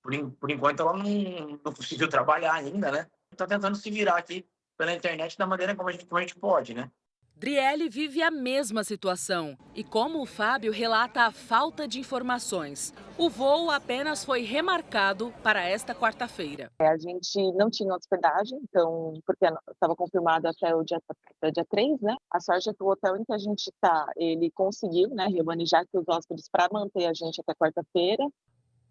por enquanto, ela não conseguiu trabalhar ainda, né? Está tentando se virar aqui pela internet da maneira como a gente pode, né? Driele vive a mesma situação e, como o Fábio, relata a falta de informações. O voo apenas foi remarcado para esta quarta-feira. A gente não tinha hospedagem, então, porque estava confirmado até o dia 3, né? A sorte é que o hotel em que a gente está, ele conseguiu, né, remanejar aqui os hóspedes para manter a gente até quarta-feira.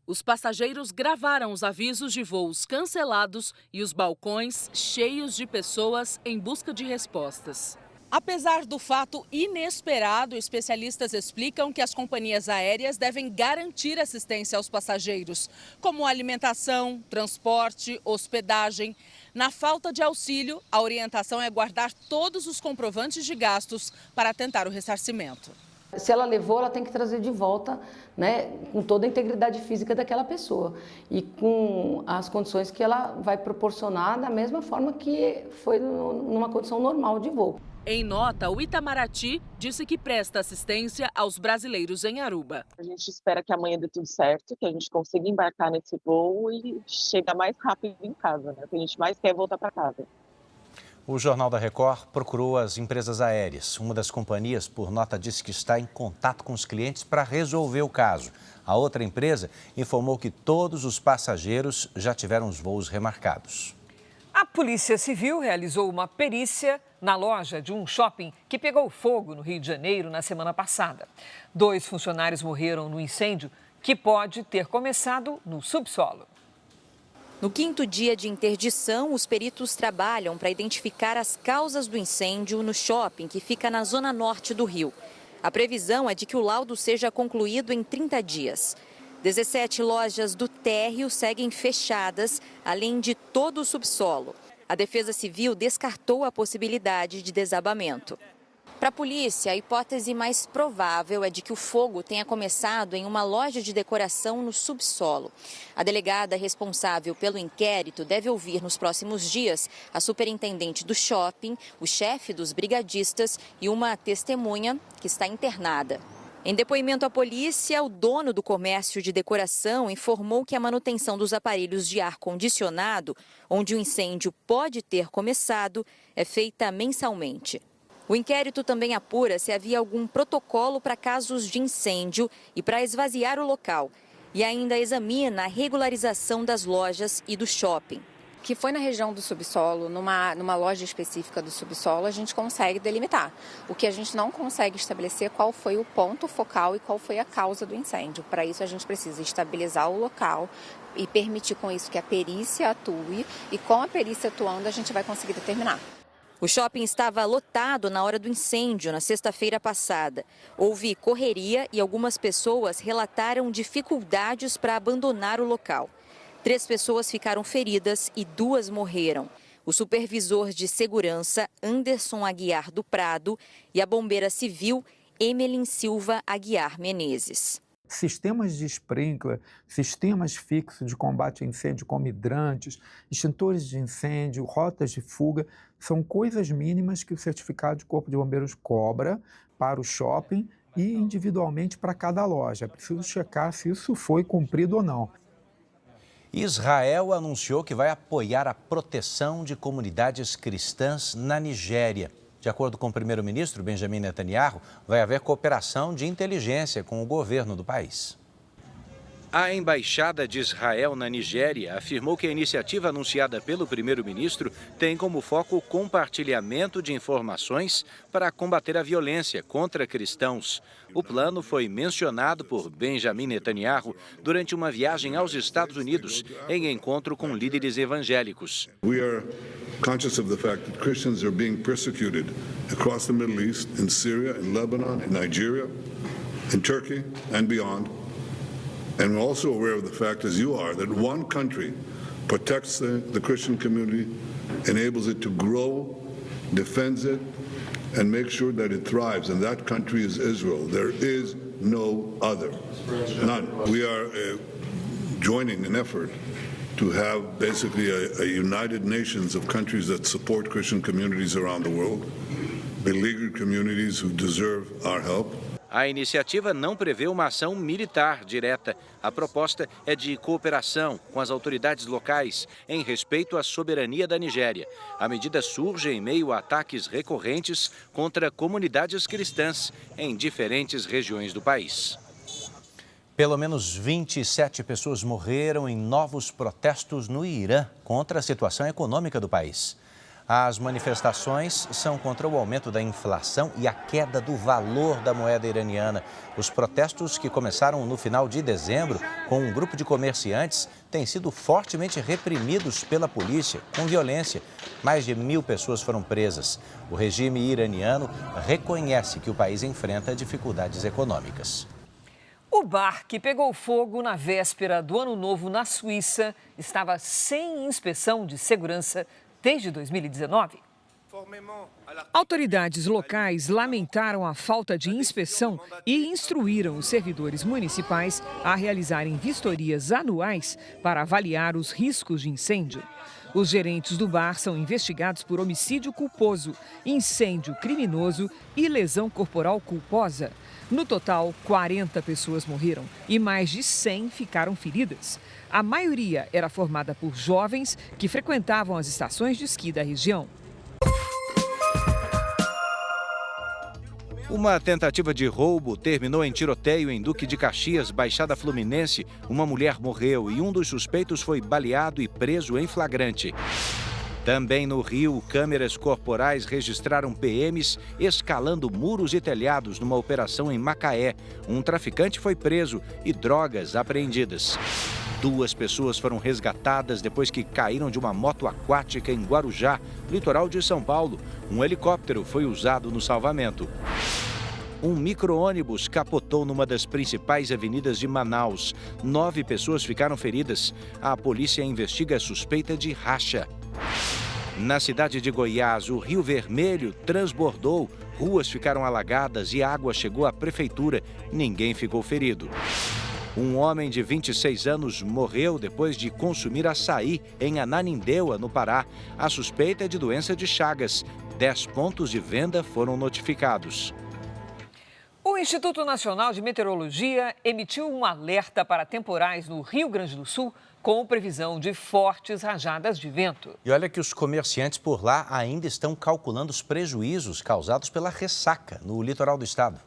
Os passageiros gravaram os avisos de voos cancelados e os balcões cheios de pessoas em busca de respostas. Apesar do fato inesperado, especialistas explicam que as companhias aéreas devem garantir assistência aos passageiros, como alimentação, transporte, hospedagem. Na falta de auxílio, a orientação é guardar todos os comprovantes de gastos para tentar o ressarcimento. Se ela levou, ela tem que trazer de volta, né, com toda a integridade física daquela pessoa e com as condições que ela vai proporcionar da mesma forma que foi numa condição normal de voo. Em nota, o Itamaraty disse que presta assistência aos brasileiros em Aruba. A gente espera que amanhã dê tudo certo, que a gente consiga embarcar nesse voo e chegar mais rápido em casa, né? O que a gente mais quer é voltar para casa. O Jornal da Record procurou as empresas aéreas. Uma das companhias, por nota, disse que está em contato com os clientes para resolver o caso. A outra empresa informou que todos os passageiros já tiveram os voos remarcados. A Polícia Civil realizou uma perícia na loja de um shopping que pegou fogo no Rio de Janeiro na semana passada. 2 funcionários morreram no incêndio que pode ter começado no subsolo. No 5º dia de interdição, os peritos trabalham para identificar as causas do incêndio no shopping que fica na zona norte do Rio. A previsão é de que o laudo seja concluído em 30 dias. 17 lojas do térreo seguem fechadas, além de todo o subsolo. A Defesa Civil descartou a possibilidade de desabamento. Para a polícia, a hipótese mais provável é de que o fogo tenha começado em uma loja de decoração no subsolo. A delegada responsável pelo inquérito deve ouvir nos próximos dias a superintendente do shopping, o chefe dos brigadistas e uma testemunha que está internada. Em depoimento à polícia, o dono do comércio de decoração informou que a manutenção dos aparelhos de ar-condicionado, onde o incêndio pode ter começado, é feita mensalmente. O inquérito também apura se havia algum protocolo para casos de incêndio e para esvaziar o local. E ainda examina a regularização das lojas e do shopping. Que foi na região do subsolo, numa loja específica do subsolo, a gente consegue delimitar. O que a gente não consegue estabelecer qual foi o ponto focal e qual foi a causa do incêndio. Para isso, a gente precisa estabilizar o local e permitir com isso que a perícia atue. E com a perícia atuando, a gente vai conseguir determinar. O shopping estava lotado na hora do incêndio, na sexta-feira passada. Houve correria e algumas pessoas relataram dificuldades para abandonar o local. 3 pessoas ficaram feridas e 2 morreram. O supervisor de segurança, Anderson Aguiar do Prado, e a bombeira civil, Emelin Silva Aguiar Menezes. Sistemas de sprinkler, sistemas fixos de combate a incêndio como hidrantes, extintores de incêndio, rotas de fuga, são coisas mínimas que o certificado de Corpo de Bombeiros cobra para o shopping e individualmente para cada loja. É preciso checar se isso foi cumprido ou não. Israel anunciou que vai apoiar a proteção de comunidades cristãs na Nigéria. De acordo com o primeiro-ministro Benjamin Netanyahu, vai haver cooperação de inteligência com o governo do país. A Embaixada de Israel na Nigéria afirmou que a iniciativa anunciada pelo primeiro-ministro tem como foco o compartilhamento de informações para combater a violência contra cristãos. O plano foi mencionado por Benjamin Netanyahu durante uma viagem aos Estados Unidos, em encontro com líderes evangélicos. We are conscious of the fact that Christians are being persecuted across the Middle East, in Syria, in Lebanon, in Nigeria, in Turkey and beyond. And we're also aware of the fact, as you are, that one country protects the Christian community, enables it to grow, defends it, and makes sure that it thrives. And that country is Israel. There is no other. None. We are joining an effort to have basically a United Nations of countries that support Christian communities around the world, beleaguered communities who deserve our help. A iniciativa não prevê uma ação militar direta. A proposta é de cooperação com as autoridades locais em respeito à soberania da Nigéria. A medida surge em meio a ataques recorrentes contra comunidades cristãs em diferentes regiões do país. Pelo menos 27 pessoas morreram em novos protestos no Irã contra a situação econômica do país. As manifestações são contra o aumento da inflação e a queda do valor da moeda iraniana. Os protestos, que começaram no final de dezembro com um grupo de comerciantes, têm sido fortemente reprimidos pela polícia, com violência. Mais de 1.000 pessoas foram presas. O regime iraniano reconhece que o país enfrenta dificuldades econômicas. O bar que pegou fogo na véspera do Ano Novo na Suíça estava sem inspeção de segurança desde 2019. Autoridades locais lamentaram a falta de inspeção e instruíram os servidores municipais a realizarem vistorias anuais para avaliar os riscos de incêndio. Os gerentes do bar são investigados por homicídio culposo, incêndio criminoso e lesão corporal culposa. No total, 40 pessoas morreram e mais de 100 ficaram feridas. A maioria era formada por jovens que frequentavam as estações de esqui da região. Uma tentativa de roubo terminou em tiroteio em Duque de Caxias, Baixada Fluminense. Uma mulher morreu e um dos suspeitos foi baleado e preso em flagrante. Também no Rio, câmeras corporais registraram PMs escalando muros e telhados numa operação em Macaé. Um traficante foi preso e drogas apreendidas. 2 pessoas foram resgatadas depois que caíram de uma moto aquática em Guarujá, litoral de São Paulo. Um helicóptero foi usado no salvamento. Um micro-ônibus capotou numa das principais avenidas de Manaus. 9 pessoas ficaram feridas. A polícia investiga a suspeita de racha. Na cidade de Goiás, o Rio Vermelho transbordou, ruas ficaram alagadas e água chegou à prefeitura. Ninguém ficou ferido. Um homem de 26 anos morreu depois de consumir açaí em Ananindeua, no Pará. A suspeita é de doença de Chagas. 10 pontos de venda foram notificados. O Instituto Nacional de Meteorologia emitiu um alerta para temporais no Rio Grande do Sul, com previsão de fortes rajadas de vento. E olha que os comerciantes por lá ainda estão calculando os prejuízos causados pela ressaca no litoral do estado.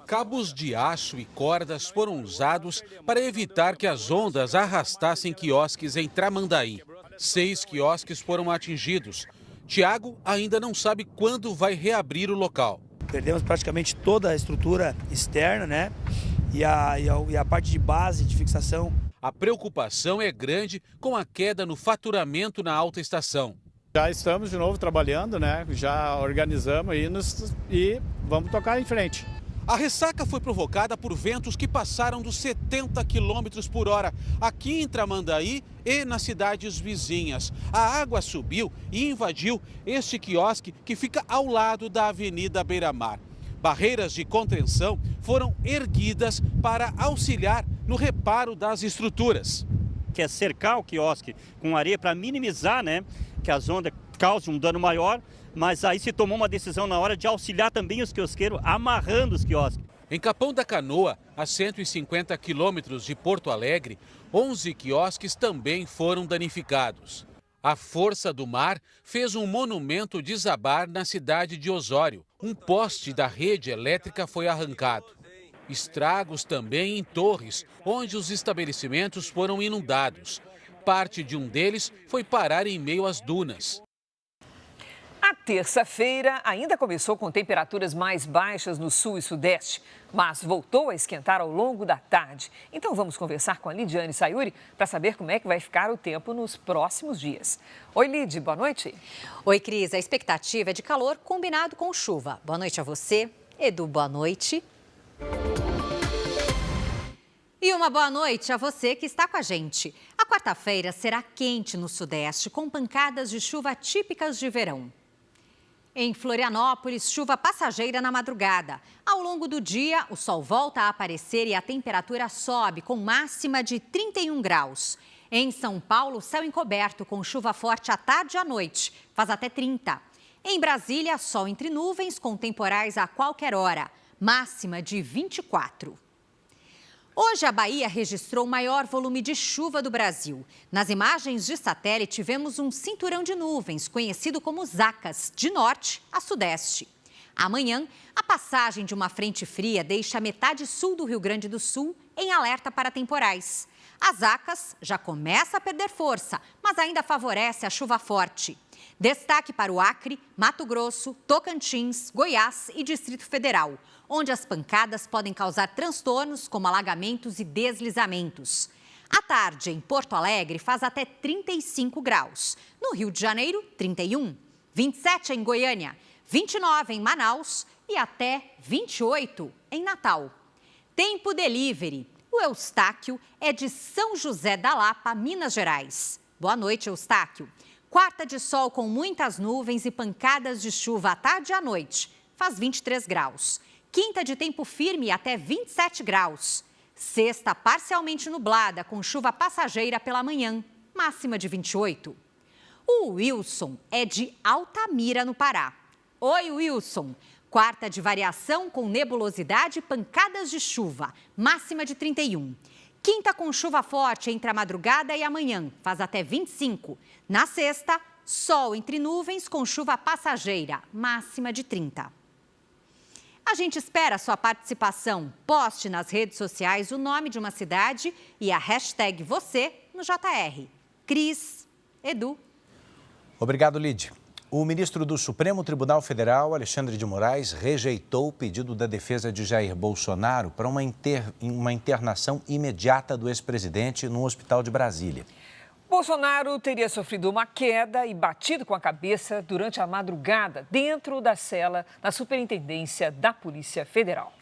Cabos de aço e cordas foram usados para evitar que as ondas arrastassem quiosques em Tramandaí. 6 quiosques foram atingidos. Tiago ainda não sabe quando vai reabrir o local. Perdemos praticamente toda a estrutura externa, né? E a parte de base de fixação. A preocupação é grande com a queda no faturamento na alta estação. Já estamos de novo trabalhando, né? Já organizamos e vamos tocar em frente. A ressaca foi provocada por ventos que passaram dos 70 km por hora aqui em Tramandaí e nas cidades vizinhas. A água subiu e invadiu este quiosque que fica ao lado da Avenida Beira-Mar. Barreiras de contenção foram erguidas para auxiliar no reparo das estruturas. Que é cercar o quiosque com areia para minimizar, né, que as ondas causem um dano maior, mas aí se tomou uma decisão na hora de auxiliar também os quiosqueiros amarrando os quiosques. Em Capão da Canoa, a 150 quilômetros de Porto Alegre, 11 quiosques também foram danificados. A força do mar fez um monumento desabar na cidade de Osório. Um poste da rede elétrica foi arrancado. Estragos também em Torres, onde os estabelecimentos foram inundados. Parte de um deles foi parar em meio às dunas. A terça-feira ainda começou com temperaturas mais baixas no sul e sudeste, mas voltou a esquentar ao longo da tarde. Então vamos conversar com a Lidiane Sayuri para saber como é que vai ficar o tempo nos próximos dias. Oi, Lid, boa noite. Oi, Cris. A expectativa é de calor combinado com chuva. Boa noite a você. Edu, boa noite. E uma boa noite a você que está com a gente. A quarta-feira será quente no sudeste, com pancadas de chuva típicas de verão. Em Florianópolis, chuva passageira na madrugada. Ao longo do dia, o sol volta a aparecer e a temperatura sobe, com máxima de 31 graus. Em São Paulo, céu encoberto, com chuva forte à tarde e à noite, faz até 30. Em Brasília, sol entre nuvens, com temporais a qualquer hora, máxima de 24. Hoje, a Bahia registrou o maior volume de chuva do Brasil. Nas imagens de satélite, vemos um cinturão de nuvens, conhecido como Zacas, de norte a sudeste. Amanhã, a passagem de uma frente fria deixa a metade sul do Rio Grande do Sul em alerta para temporais. A Zacas já começa a perder força, mas ainda favorece a chuva forte. Destaque para o Acre, Mato Grosso, Tocantins, Goiás e Distrito Federal, onde as pancadas podem causar transtornos como alagamentos e deslizamentos. À tarde, em Porto Alegre, faz até 35 graus. No Rio de Janeiro, 31. 27 em Goiânia, 29 em Manaus e até 28 em Natal. Tempo Delivery. O Eustáquio é de São José da Lapa, Minas Gerais. Boa noite, Eustáquio. Quarta de sol com muitas nuvens e pancadas de chuva à tarde e à noite. Faz 23 graus. Quinta de tempo firme até 27 graus. Sexta parcialmente nublada com chuva passageira pela manhã. Máxima de 28. O Wilson é de Altamira, no Pará. Oi, Wilson. Quarta de variação com nebulosidade e pancadas de chuva. Máxima de 31. Quinta com chuva forte entre a madrugada e amanhã, faz até 25. Na sexta, sol entre nuvens com chuva passageira, máxima de 30. A gente espera a sua participação. Poste nas redes sociais o nome de uma cidade e a hashtag você no JR. Cris, Edu. Obrigado, Lide. O ministro do Supremo Tribunal Federal, Alexandre de Moraes, rejeitou o pedido da defesa de Jair Bolsonaro para uma internação imediata do ex-presidente no hospital de Brasília. Bolsonaro teria sofrido uma queda e batido com a cabeça durante a madrugada dentro da cela da Superintendência da Polícia Federal.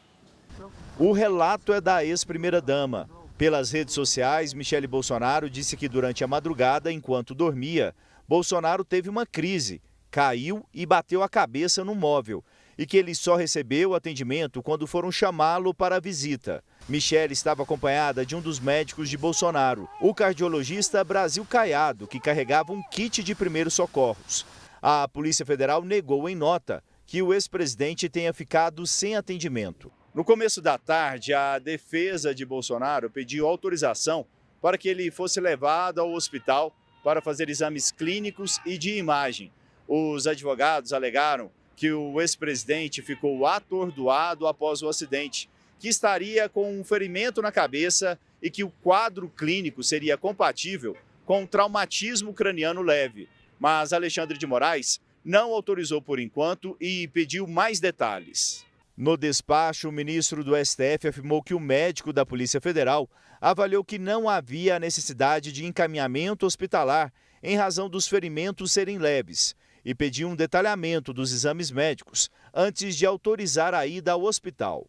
O relato é da ex-primeira-dama. Pelas redes sociais, Michele Bolsonaro disse que durante a madrugada, enquanto dormia, Bolsonaro teve uma crise, caiu e bateu a cabeça no móvel e que ele só recebeu atendimento quando foram chamá-lo para a visita. Michele estava acompanhada de um dos médicos de Bolsonaro, o cardiologista Brasil Caiado, que carregava um kit de primeiros socorros. A Polícia Federal negou em nota que o ex-presidente tenha ficado sem atendimento. No começo da tarde, a defesa de Bolsonaro pediu autorização para que ele fosse levado ao hospital para fazer exames clínicos e de imagem. Os advogados alegaram que o ex-presidente ficou atordoado após o acidente, que estaria com um ferimento na cabeça e que o quadro clínico seria compatível com traumatismo craniano leve. Mas Alexandre de Moraes não autorizou por enquanto e pediu mais detalhes. No despacho, o ministro do STF afirmou que o médico da Polícia Federal avaliou que não havia necessidade de encaminhamento hospitalar em razão dos ferimentos serem leves e pediu um detalhamento dos exames médicos antes de autorizar a ida ao hospital.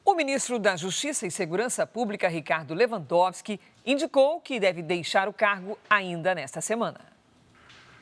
O ministro da Justiça e Segurança Pública, Ricardo Lewandowski, indicou que deve deixar o cargo ainda nesta semana.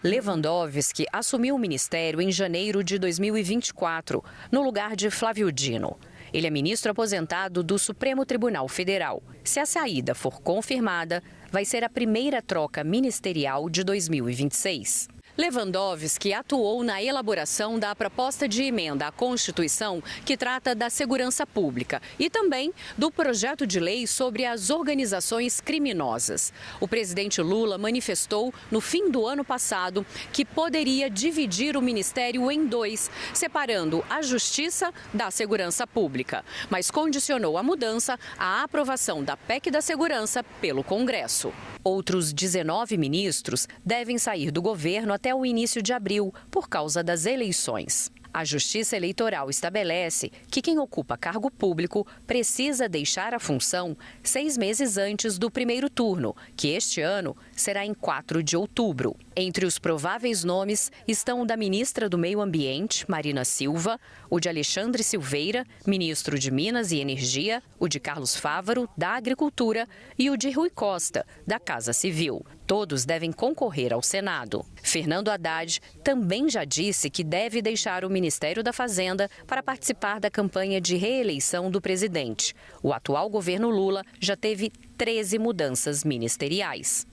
Lewandowski assumiu o ministério em janeiro de 2024, no lugar de Flávio Dino. Ele é ministro aposentado do Supremo Tribunal Federal. Se a saída for confirmada, vai ser a primeira troca ministerial de 2026. Lewandowski atuou na elaboração da proposta de emenda à Constituição que trata da segurança pública e também do projeto de lei sobre as organizações criminosas. O presidente Lula manifestou no fim do ano passado que poderia dividir o ministério em dois, separando a Justiça da Segurança Pública, mas condicionou a mudança à aprovação da PEC da Segurança pelo Congresso. Outros 19 ministros devem sair do governo até o início de abril, por causa das eleições. A Justiça Eleitoral estabelece que quem ocupa cargo público precisa deixar a função 6 meses antes do primeiro turno, que este ano será em 4 de outubro. Entre os prováveis nomes estão o da ministra do Meio Ambiente, Marina Silva, o de Alexandre Silveira, ministro de Minas e Energia, o de Carlos Fávaro, da Agricultura, e o de Rui Costa, da Casa Civil. Todos devem concorrer ao Senado. Fernando Haddad também já disse que deve deixar o Ministério da Fazenda para participar da campanha de reeleição do presidente. O atual governo Lula já teve 13 mudanças ministeriais.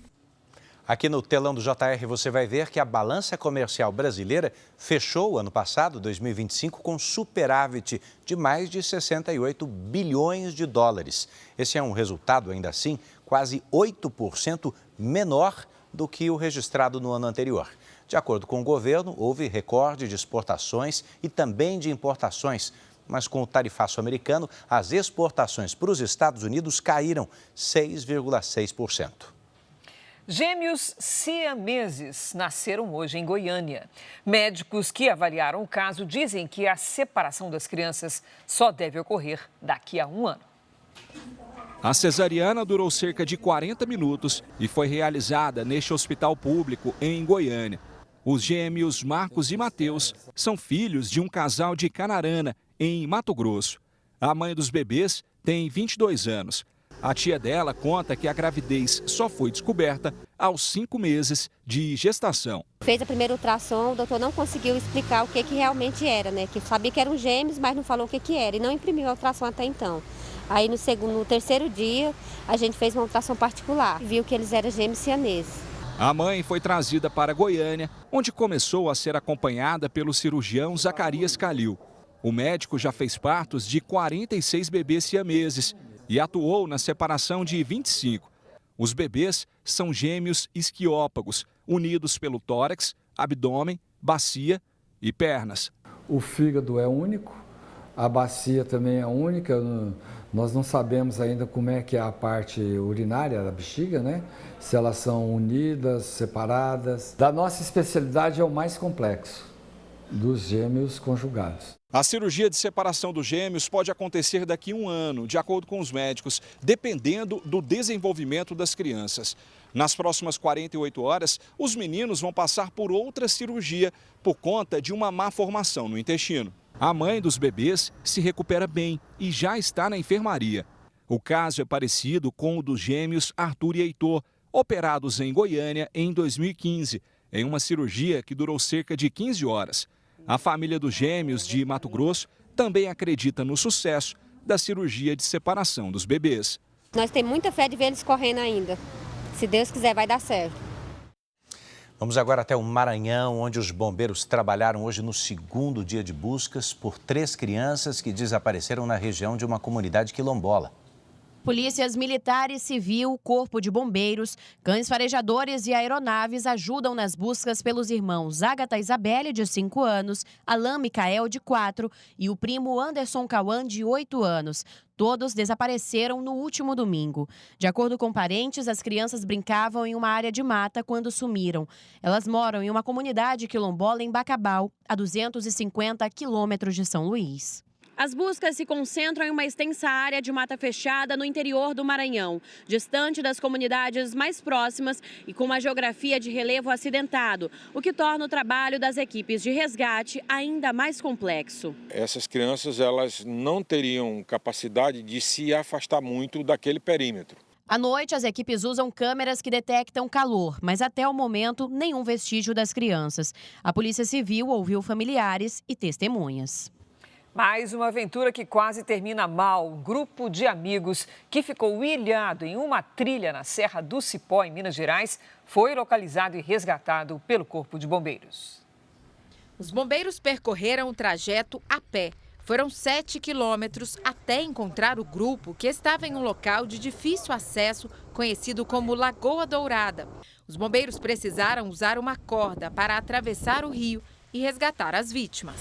Aqui no telão do JR você vai ver que a balança comercial brasileira fechou o ano passado, 2025, com superávit de mais de 68 bilhões de dólares. Esse é um resultado, ainda assim, quase 8% menor do que o registrado no ano anterior. De acordo com o governo, houve recorde de exportações e também de importações. Mas com o tarifaço americano, as exportações para os Estados Unidos caíram 6,6%. Gêmeos siameses nasceram hoje em Goiânia. Médicos que avaliaram o caso dizem que a separação das crianças só deve ocorrer daqui a um ano. A cesariana durou cerca de 40 minutos e foi realizada neste hospital público em Goiânia. Os gêmeos Marcos e Mateus são filhos de um casal de Canarana, em Mato Grosso. A mãe dos bebês tem 22 anos. A tia dela conta que a gravidez só foi descoberta aos 5 meses de gestação. Fez a primeira ultrassom, o doutor não conseguiu explicar o que realmente era, né? Que sabia que eram gêmeos, mas não falou o que era e não imprimiu a ultrassom até então. Aí no terceiro dia, a gente fez uma ultrassom particular, viu que eles eram gêmeos siameses. A mãe foi trazida para Goiânia, onde começou a ser acompanhada pelo cirurgião Zacarias Calil. O médico já fez partos de 46 bebês siameses e atuou na separação de 25. Os bebês são gêmeos isquiópagos, unidos pelo tórax, abdômen, bacia e pernas. O fígado é único, a bacia também é única, Nós não sabemos ainda como é que é a parte urinária da bexiga, né? Se elas são unidas, separadas. Da nossa especialidade é o mais complexo, dos gêmeos conjugados. A cirurgia de separação dos gêmeos pode acontecer daqui a 1 ano, de acordo com os médicos, dependendo do desenvolvimento das crianças. Nas próximas 48 horas, os meninos vão passar por outra cirurgia por conta de uma má formação no intestino. A mãe dos bebês se recupera bem e já está na enfermaria. O caso é parecido com o dos gêmeos Arthur e Heitor, operados em Goiânia em 2015, em uma cirurgia que durou cerca de 15 horas. A família dos gêmeos de Mato Grosso também acredita no sucesso da cirurgia de separação dos bebês. Nós temos muita fé de ver eles correndo ainda. Se Deus quiser, vai dar certo. Vamos agora até o Maranhão, onde os bombeiros trabalharam hoje no 2º dia de buscas por 3 crianças que desapareceram na região de uma comunidade quilombola. Polícias militares, civil, corpo de bombeiros, cães farejadores e aeronaves ajudam nas buscas pelos irmãos Agatha Isabelle, de 5 anos, Alain Micael, de 4 e o primo Anderson Cauã, de 8 anos. Todos desapareceram no último domingo. De acordo com parentes, as crianças brincavam em uma área de mata quando sumiram. Elas moram em uma comunidade quilombola em Bacabal, a 250 quilômetros de São Luís. As buscas se concentram em uma extensa área de mata fechada no interior do Maranhão, distante das comunidades mais próximas e com uma geografia de relevo acidentado, o que torna o trabalho das equipes de resgate ainda mais complexo. Essas crianças, elas não teriam capacidade de se afastar muito daquele perímetro. À noite, as equipes usam câmeras que detectam calor, mas até o momento, nenhum vestígio das crianças. A Polícia Civil ouviu familiares e testemunhas. Mais uma aventura que quase termina mal. Um grupo de amigos que ficou ilhado em uma trilha na Serra do Cipó, em Minas Gerais, foi localizado e resgatado pelo Corpo de Bombeiros. Os bombeiros percorreram o trajeto a pé. Foram 7 quilômetros até encontrar o grupo que estava em um local de difícil acesso, conhecido como Lagoa Dourada. Os bombeiros precisaram usar uma corda para atravessar o rio e resgatar as vítimas.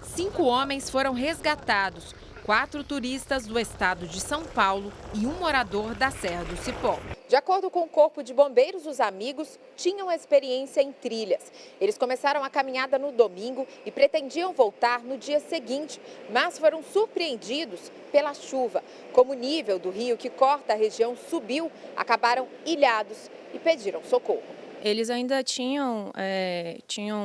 5 homens foram resgatados, 4 turistas do estado de São Paulo e um morador da Serra do Cipó. De acordo com o Corpo de Bombeiros, os amigos tinham experiência em trilhas. Eles começaram a caminhada no domingo e pretendiam voltar no dia seguinte, mas foram surpreendidos pela chuva. Como o nível do rio que corta a região subiu, acabaram ilhados e pediram socorro. Eles ainda tinham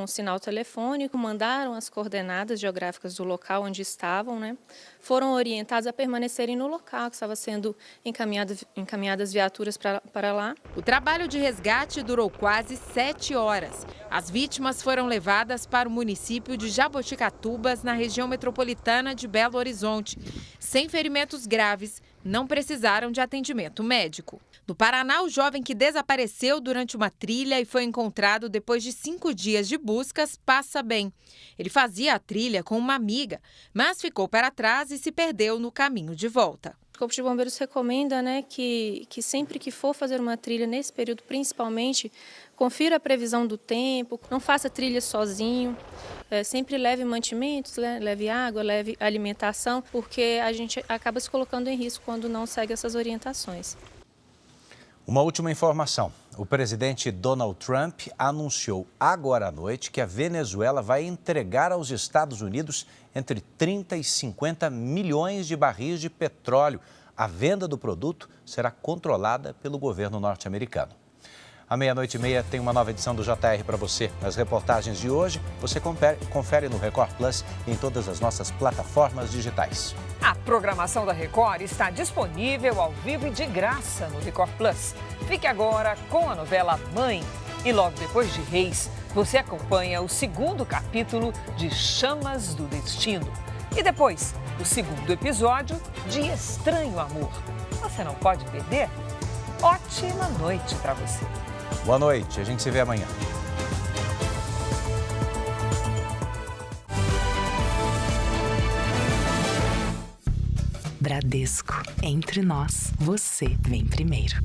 um sinal telefônico, mandaram as coordenadas geográficas do local onde estavam, né? Foram orientados a permanecerem no local, que estava sendo encaminhadas viaturas para lá. O trabalho de resgate durou quase 7 horas. As vítimas foram levadas para o município de Jaboticatubas, na região metropolitana de Belo Horizonte. Sem ferimentos graves, não precisaram de atendimento médico. No Paraná, o jovem que desapareceu durante uma trilha e foi encontrado depois de 5 dias de buscas passa bem. Ele fazia a trilha com uma amiga, mas ficou para trás e se perdeu no caminho de volta. O Corpo de Bombeiros recomenda, né, que sempre que for fazer uma trilha, nesse período principalmente, confira a previsão do tempo, não faça trilha sozinho, sempre leve mantimentos, leve água, leve alimentação, porque a gente acaba se colocando em risco quando não segue essas orientações. Uma última informação. O presidente Donald Trump anunciou agora à noite que a Venezuela vai entregar aos Estados Unidos entre 30 e 50 milhões de barris de petróleo. A venda do produto será controlada pelo governo norte-americano. À 00:30 tem uma nova edição do JR para você. As reportagens de hoje você confere no Record Plus e em todas as nossas plataformas digitais. A programação da Record está disponível ao vivo e de graça no Record Plus. Fique agora com a novela Mãe. E logo depois de Reis, você acompanha o 2º capítulo de Chamas do Destino. E depois, o 2º episódio de Estranho Amor. Você não pode perder? Ótima noite para você. Boa noite, a gente se vê amanhã. Bradesco, entre nós, você vem primeiro.